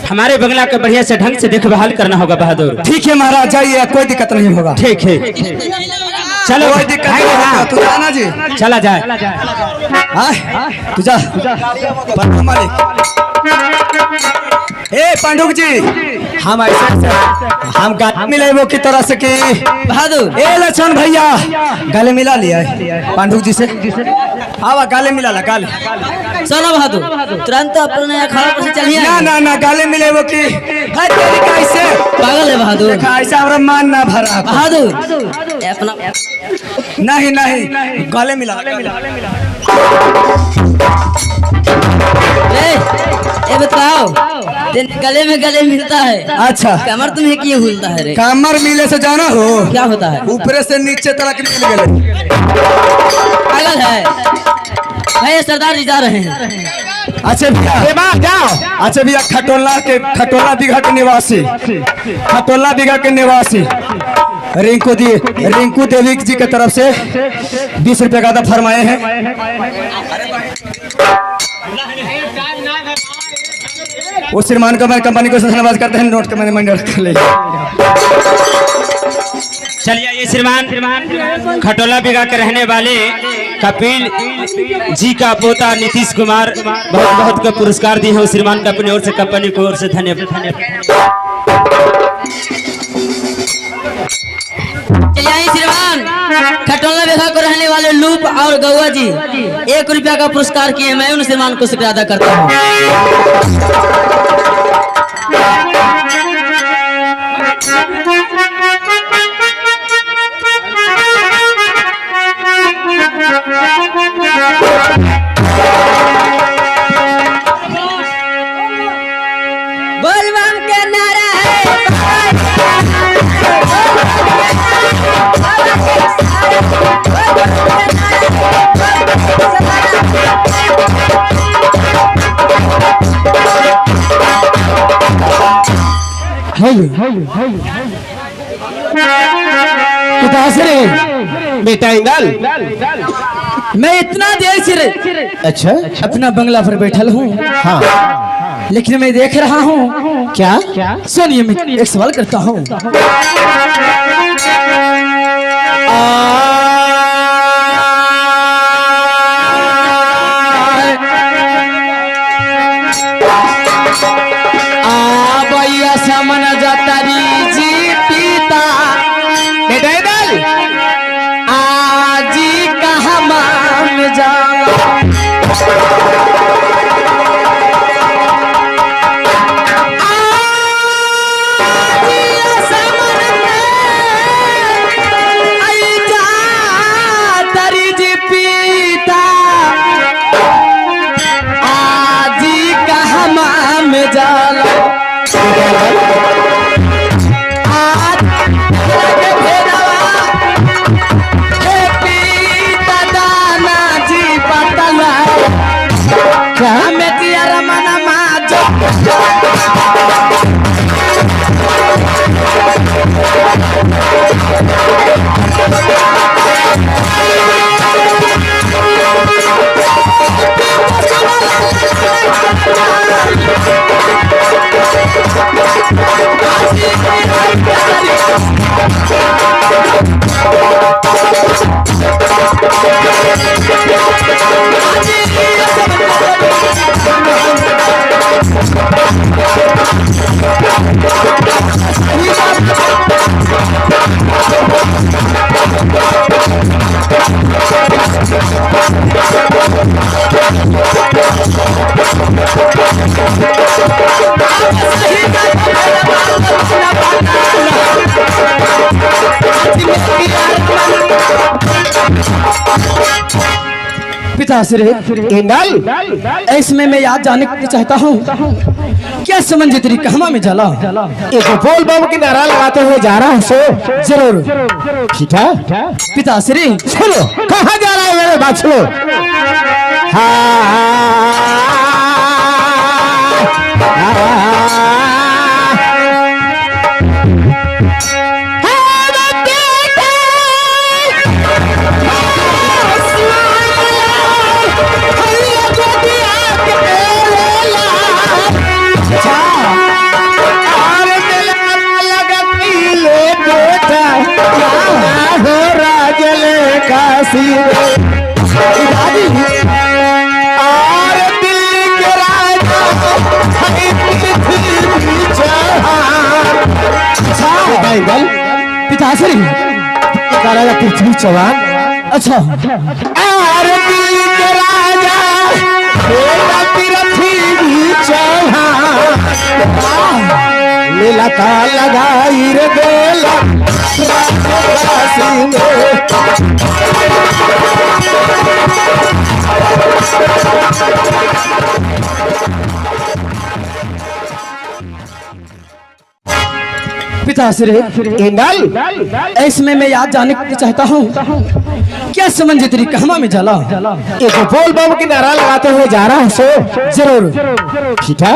हमारे बंगला का बढ़िया से ढंग से देखभाल करना होगा बहादुर। ठीक है महाराज जाइए, कोई दिक्कत नहीं होगा। ठीक है चलो कोई दिक्कत नहीं होगा, तू जाना जी चला जाए। तू जा मालिक। ए पांडुक जी हम ऐसा हम गले मिले वो की तरह से कि बहादुर ए लक्ष्मण भैया गले मिला लिया है पांडुक जी से। आवा गाले मिला ला गाले। सोना बहादुर तुरंत अपने अखाड़ा पर से चलिए। ना ना ना गाले मिले वो की हर तेरी कैसे पागल है बहादुर। देखा ऐसा हमरा मान ना भरा बहादुर अपना नहीं नहीं गाले मिला ये बताओ तेरे गले मिलता है। अच्छा कमर तुम्हें क्यों भूलता है रे? कमर मिले से जाना हो क्या होता है? ऊपर से नीचे तक मिल गए। पागल है भैया सरदार जी जा रहे हैं। अच्छा भैया जाओ। अच्छा भैया खटोला बीघा के निवासी खटोला बीघा के निवासी रिंकू देवी जी की तरफ से 20 रुपए का फरमाए हैं। वो श्रीमान का कंपनी को धन्यवाद करते हैं। नोट का मैंने मंडल कर लिया। चलिए ये श्रीमान खटोला बीघा के रहने वाले कपिल जी का पोता नीतीश कुमार बहुत बहुत का पुरस्कार दिए हैं। उस श्रीमान का अपनी ओर से कंपनी की ओर से धन्यवाद। चलिए श्रीमान खटोला बीघा को रहने वाले लूप और गौआ जी 1 रुपया का पुरस्कार किए। मैं उन श्रीमान को शुक्रिया अदा करता हूँ। बोलबम के नारा है बेटा इंगल मैं इतना देर से अच्छा अपना बंगला पर बैठल हूँ। हाँ लेकिन मैं देख रहा हूँ क्या सुनिए मैं एक सवाल करता हूँ। भैया समन जातारी जी पिता बेटा इंगल आजी कहाँ मान जा पिताश्री इंगल इसमें मैं याद जाने के चाहता हूँ क्या समझ तेरी कहवा में जाला एक बोल बम की नारा लगाते हुए जा रहा है सो जरूर ठीक है पिताश्री सुनो कहाँ जा रहा है मेरे बात सुनो पिताश्री राजा पृथ्वी चौहान अच्छा और दिल्ली के राजा बेटा पृथ्वी चौहान लीला का लगाई रे बेला राजकाशी में। पिताश्री इंदल इसमें मैं याद जानना चाहता हूँ क्या समझ तेरी कहमा में जाला। ये जो बोल बम की नारा लगाते हुए जा रहा है सो जरूर ठीक है।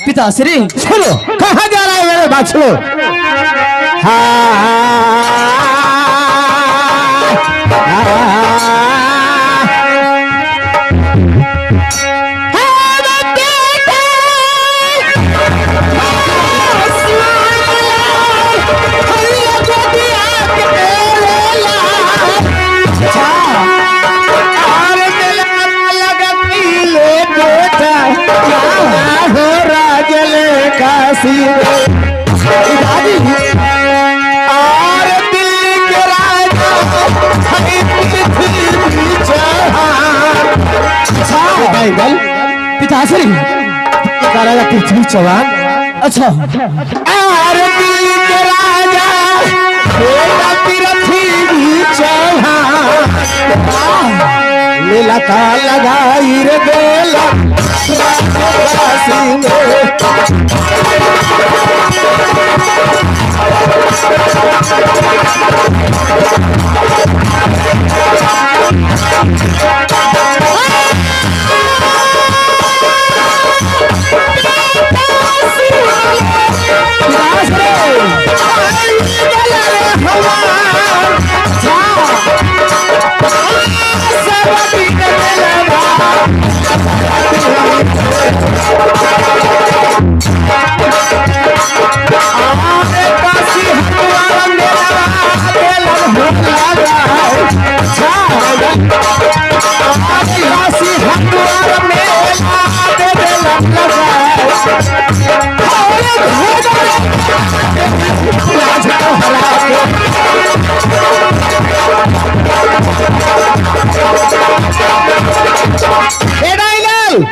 पिताश्री सुनो कहाँ जा रहा है मेरे बात सुनो। काशी और दिल्ली के राजा पिताश्री राजा पृथ्वी चौहान। अच्छा और दिल्ली के राजा बेटा पृथ्वी चौहान लीला का लगाई रे बेला राजकाशी में।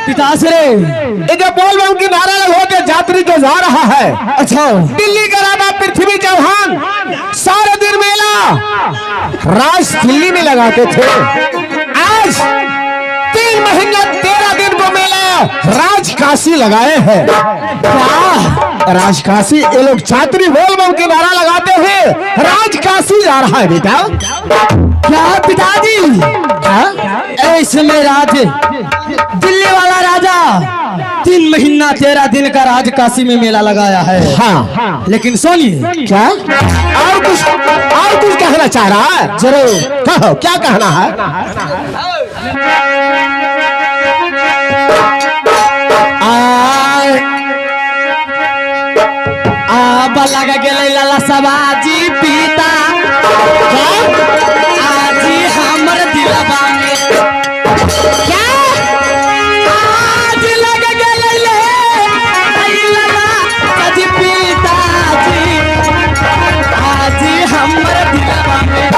पिताश्री ये जो बोल बम की नारा लगा के यात्री जो जा रहा है अच्छा दिल्ली का राजा पृथ्वी चौहान सारे दिन मेला राज दिल्ली में लगाते थे। आज 3 महीना 13 दिन को मेला राजकाशी लगाए हैं। राजकाशी ये लोग छात्री बोल बम की नारा लगाते हुए राजकाशी जा रहा है बेटा। क्या पिताजी ऐसे में राज दिल्ली वाला राजा 3 महीना 13 दिन का राजकाशी में मेला लगाया है। हाँ लेकिन सुनिए क्या और कुछ कहना चाह रहा है? जरूर कहो क्या कहना है? लगा गेले लाला सबाजी पीता आज हमर दिलवा में क्या आज लगा गेले लाला सबाजी पीता आज हमर दिलवा में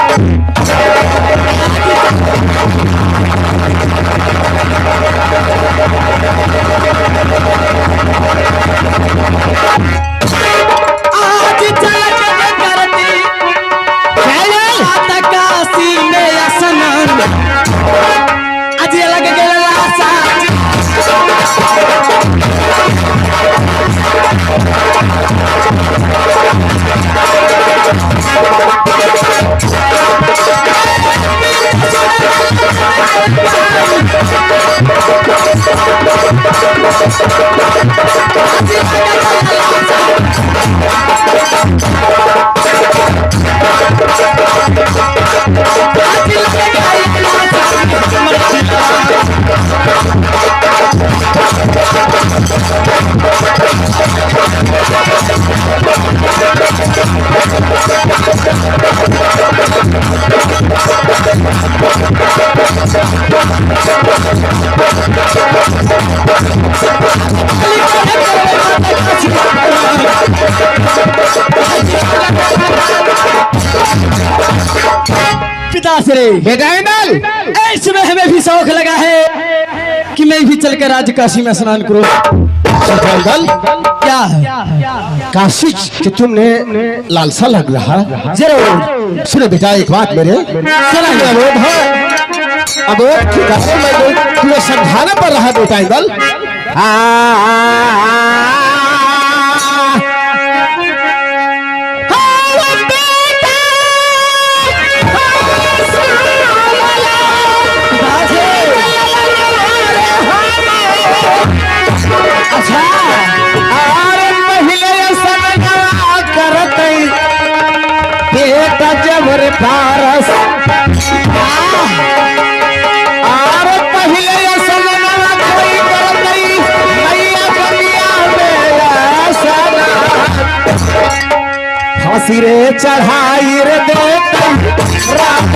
पिताश्री बेटा इंदल, इसमें हमें भी शौक लगा है कि मैं भी चलकर आज काशी में स्नान करूं। इंदल, क्या है? काशी कि तुमने लालसा लग रहा। जरूर सुनो बेटा एक बात मेरे, सुना अबोध है, अबोध की बात मैं तुम्हें समझाना पड़ रहा बेटा इंदल। बेटा जबर पारस और पहले सजना कोई कर नहीं मैया दुनिया में सना फांसी रे चढ़ाई रे देती रात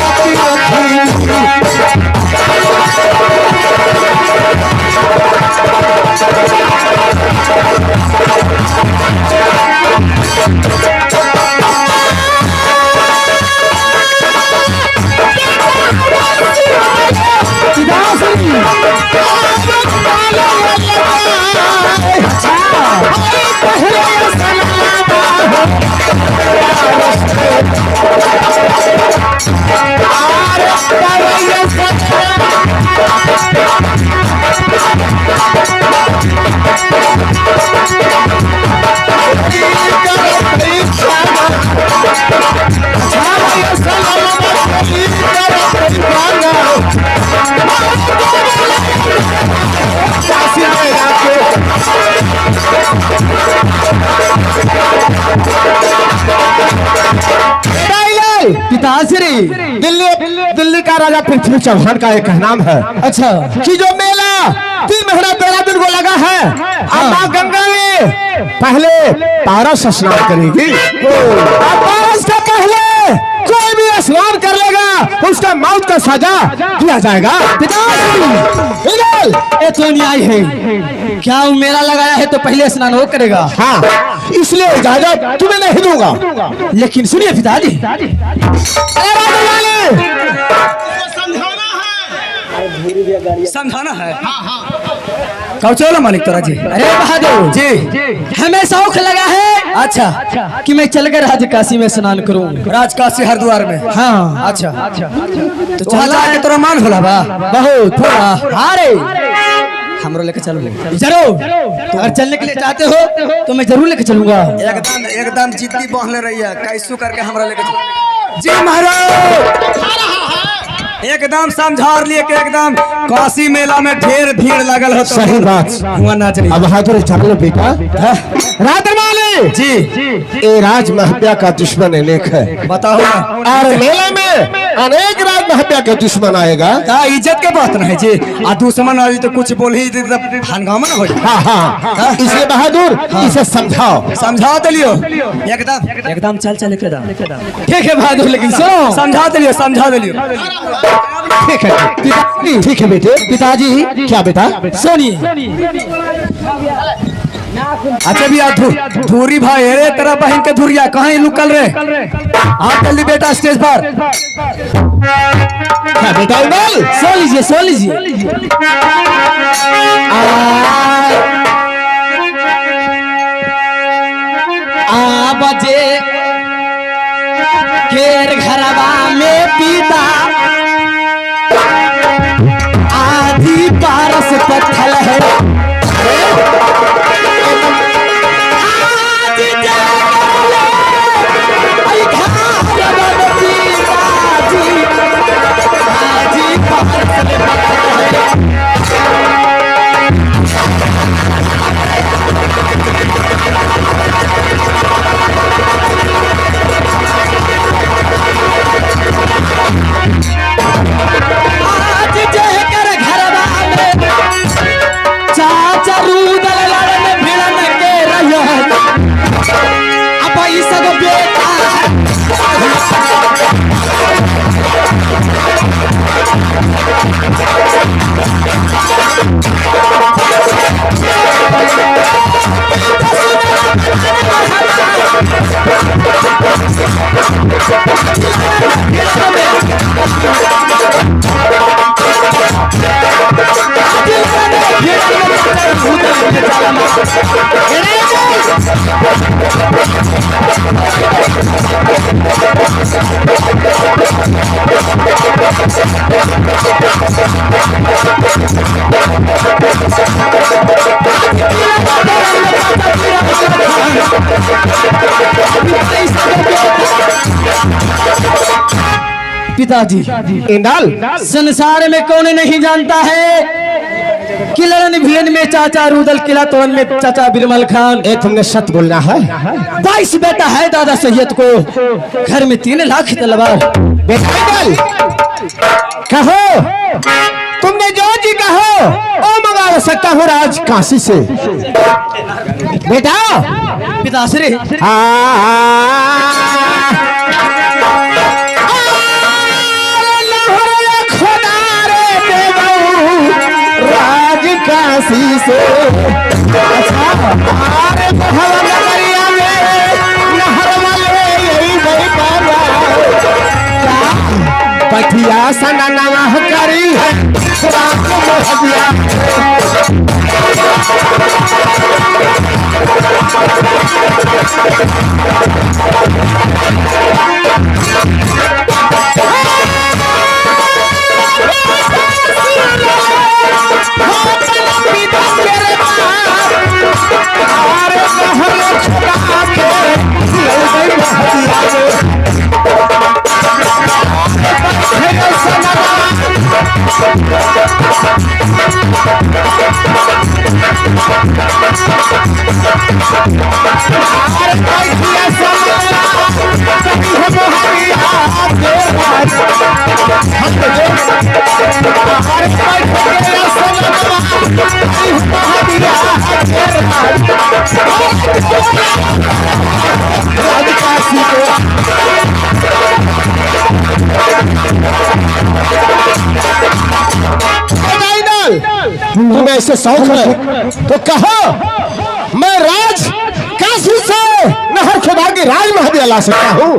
पिताश्री दिल्ली का राजा पृथ्वी चौहान का एक नाम है। अच्छा कि जो मेला 3 महीना 13 दिन को लगा है, माँ गंगा में पहले पारस स्नान करेगी और पारस के पहले कोई भी स्नान कर लेगा उसका मौत का सजा दिया जाएगा। ये तो न्याय है। क्या वो मेला लगाया है तो पहले स्नान वो करेगा? हाँ, इसलिए इजाजत तुम्हें नहीं दूंगा। लेकिन सुनिए पिताजी, समझाना है। कब चलो मालिक तोरा जी। अरे बहादुर जी, हमें शौक लगा है अच्छा कि मैं चलकर आज काशी में स्नान करूं। राजकाशी हरिद्वार में। हाँ अच्छा तो चला है तोरा मान होला बा बहुत थोड़ा। अरे हमरो लेके चलो। जरूर, अगर चलने के लिए चाहते हो तो मैं जरूर लेके चलूंगा। एकदम एकदम जिद्दी बहले रही है, कैसू करके हमरा लेके चलो। जी महाराज, एकदम समझार लिए कि एकदम काशी मेला में ढेर भीड़ लगल हो। सही बात। हुआ नाच रही। अब बहादुर चलो बेटा। राजमाली जी, ये राज महत्या का दुश्मन अनेक है। बताओ ना। और मेले में अनेक राज महत्या के दुश्मन आएगा। का इज्जत के बात नहीं जी। आ दुश्मन आ तो कुछ बोल ही हंगामा ना हो। हाँ हाँ, इसलिए बहादुर इसे समझाओ। समझा दिलियो एकदम एकदम चल चल एकदम ठीक है बहादुर, लेकिन सुनो। समझा दिलियो समझा दिलियो। ठीक है ठीक है बेटे। पिताजी क्या बेटा? सुनिए, अच्छा भी धूरी भाई, अरे तेरा बहन के धुरिया कहाँ लुकल रे? आप जल्दी बेटा स्टेज पर। क्या बेटा? इमल सो लीजिए सो लीजिए। आ बजे घेर घरवा में पीता आधी पारस पत्थल है। पिताजी, इंदल संसार में कौन नहीं जानता है कि लड़न भिड़न में चाचा रुदल, किला तोड़न में चाचा बिरमल खान। ये तुमने सच बोलना है। 22 बेटा है दादा सैयद को, घर में 3 लाख तलवार। बेटा इंदल, कहो तुमने जो जी कहो वो मंगा सकता हूँ राज काशी से। बेटा पिताश्री, राज काशी से अच्छा हमारे महल नगरिया में नहर वाले यही नहीं कर पठिया सना नवाह करी है रात को हदिया। तुम्हें ऐसे शौक है तो कहो मैं राज काशी से नहर खुदा के राज महाविया ला सकता हूँ,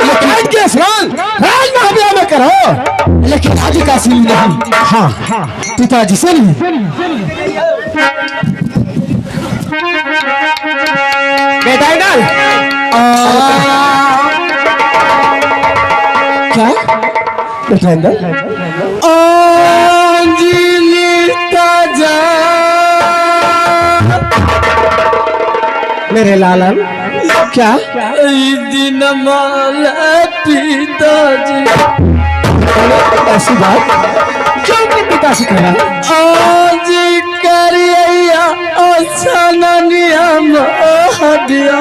लेकिन के स्नान राज महाविया में करो, लेकिन राज काशी में नहीं। हाँ पिताजी से बेटा इंदल क्या बेटा इंदल मेरे लालन क्या दिन माला पिताजी, ऐसी बात क्यों अपने पिता से कहना? आज करिया अच्छा नियम हदिया,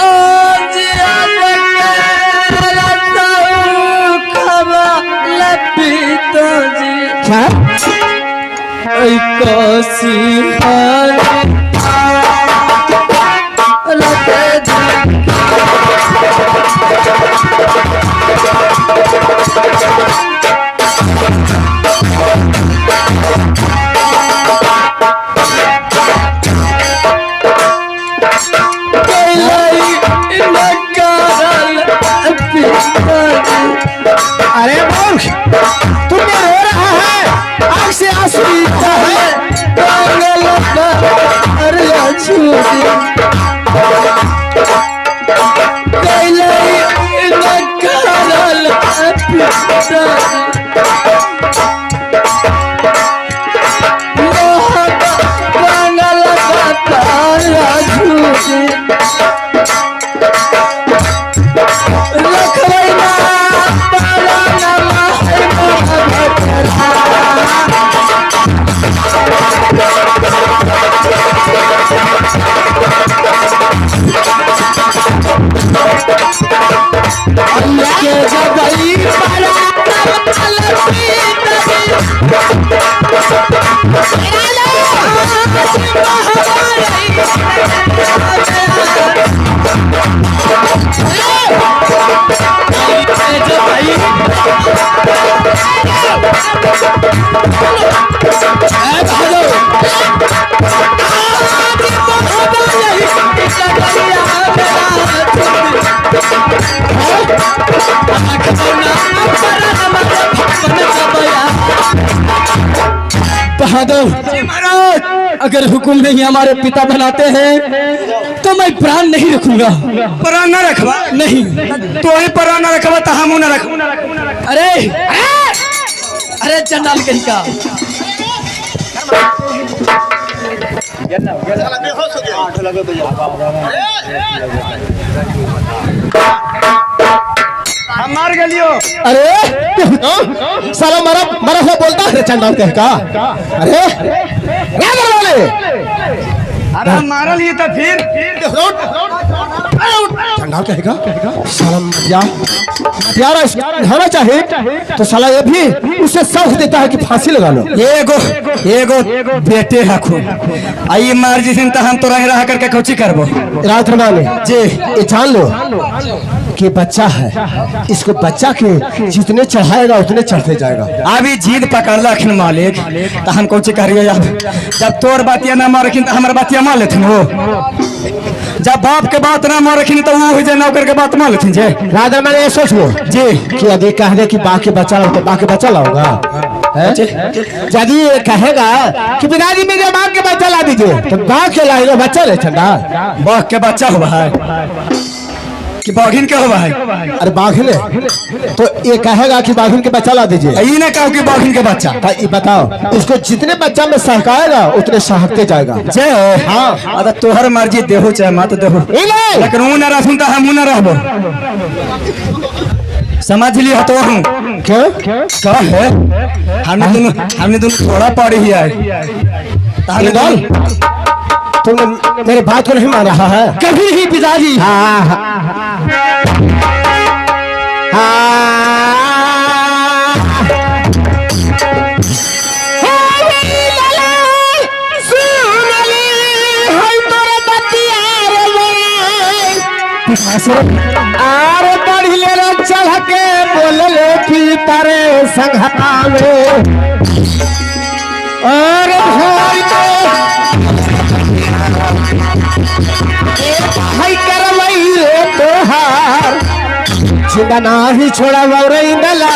आज खबर पिताजी क्या काशी अरे मूर्ख, तुमने रो रहा है, आँख से आंसू गिरता है। अगर हुक्म नहीं हमारे पिता बनाते हैं तो मैं प्राण नहीं रखूंगा। प्राण न रखवा नहीं, तो ही प्राण न रखवा तो हम न रख। अरे अरे चंडाल कहीं का हम मार गलियो। अरे साला मरा मरा हो बोलता है चंडाल कह का। अरे क्या बोले? अरे हम मार लिए तो फिर चंडाल कहेगा साला प्यारा होना चाहिए तो साला ये भी उसे साथ देता है कि फांसी लगा लो। एगो बेटे रखो आई मार जिसिन तो हम तो रह करके कोची करबो। रात रमाने जी ये जान लो कि बच्चा है, इसको बच्चा के जितने चढ़ाएगा उतने चढ़ते जाएगा। अभी जीद पकड़ लखन मालिक तो हम कोची करिए। जब तोर बातिया ना मारखिन तो हमार बातिया मान लेथिन हो। जब बाप के बात ना मारखिन तो वो जे नौकर के बात मान लेथिन जे। रात रमाने ये सोच लो जी कि यदि कह दे कि बाकी बच्चा लाओ तो बाकी बच्चा लाओगा। यदि ये कहेगा कि पिताजी मेरे बाप के बच्चा ला दीजिए तो बाप के लाएगा बच्चा ले ठंडा। बाघ के बच्चा हुआ है कि बाघिन के हुआ है? अरे बाघिन तो ये कहेगा कि बाघिन के बच्चा ला दीजिए। यही ना कहो कि बाघिन के बच्चा। ये बताओ इसको जितने बच्चा में सहकाएगा उतने सहकते जाएगा। जय हाँ अरे तोहर मर्जी देहो चाहे मत देहो लेकिन वो न रहूं तो हम न रहबो। समझ लिया तो हूँ क्यों क्या है? हमने दोनों थोड़ा पढ़ी ही है। तुमने मेरे बात को नहीं मान रहा है कभी ही पिताजी। आरे बढ़ी ले चढ़ के बोल ले कि तारे संघता में अरे भाई करवई रे तोहार जिंदा नाही छोड़ा वरई नला।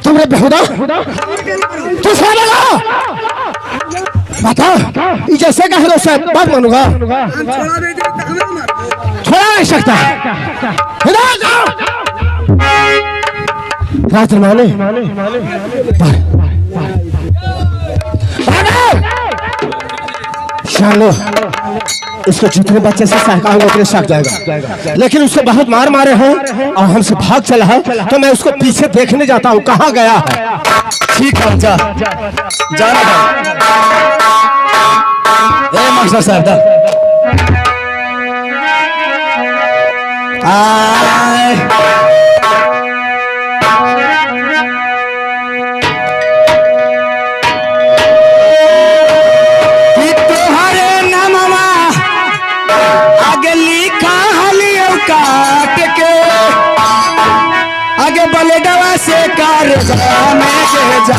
तुमने बेहुदा तू सुनेगा बता जैसे कह दो सब बात मानूंगा। छोड़ा नहीं सकता रात माने चलो इसको जितने बच्चे से सहकाएंगे उतने सहक जाएगा। लेकिन उसको बहुत मार मारे हैं और हमसे भाग चला है तो मैं उसको पीछे देखने जाता हूँ कहाँ गया है। ठीक है जा जाना ए मास्टर साहब दा आगे बलेडवा से कार में जा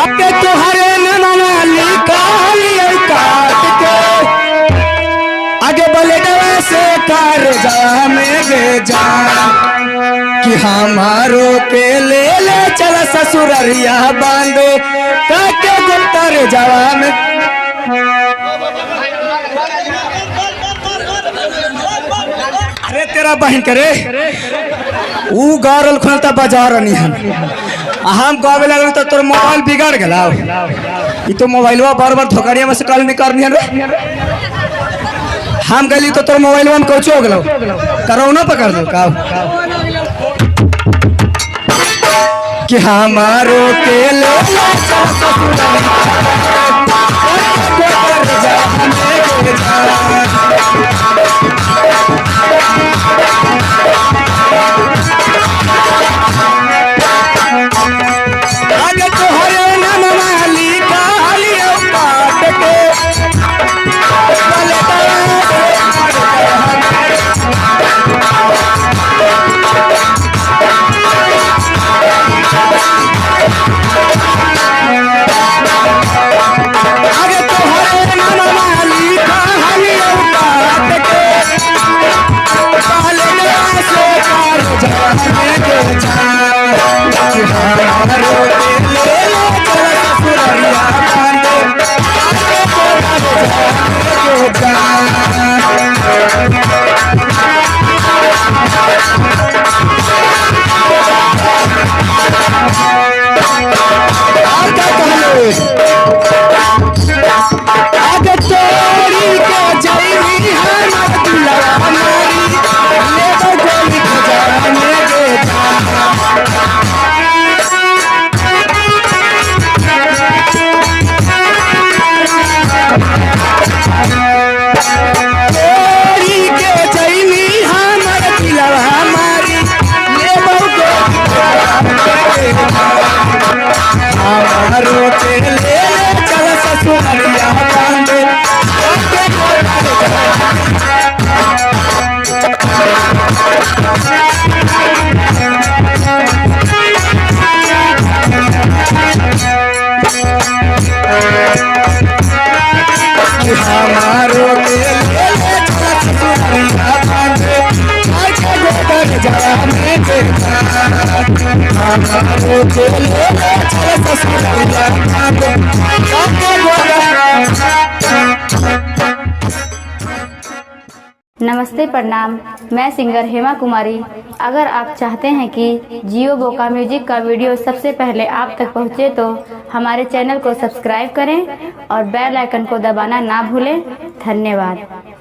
आगे तुहरे नमना लिखा काट के आगे बलेडवा से कार में जा कि हमारो के ले चल ससुररिया बांधो काके गुप्तर जावा में। अरे तेरा बहन करे ऊ गारल खोलता बाजार नहीं हम गावे लगल तो तोर मोबाइल बिगाड़ गला। ई तो मोबाइलवा बार बार धोकड़िया में से कॉल नहीं करनी है। हम गली तो तोर मोबाइलवा में कोचो हो गलो करौना पकड़ दो का कि हमारो के ले चल ससुररिया आगे तोहरे नाम वाली काली काट के आगे तोहरे नाम वाली काली काट के काले से कार जाने के हमारो के ले चल ससुररिया कांदे आगे तोहरे आगे तोरी के जईवी हमर दिलवा हमारी ले गोली के जाने के तोरी के जईवी हमर दिलवा हमारी ले गोली के हमारो के ले चल ससुररिया कांदे आगे हमारो के ले चल ससुररिया कांदे आगे गोबर जाने के हमारो के ले चल ससुररिया कांदे आगे गोबर। नमस्ते प्रणाम, मैं सिंगर हेमा कुमारी। अगर आप चाहते हैं कि जियो बोका म्यूजिक का वीडियो सबसे पहले आप तक पहुंचे तो हमारे चैनल को सब्सक्राइब करें और बेल आइकन को दबाना ना भूलें। धन्यवाद।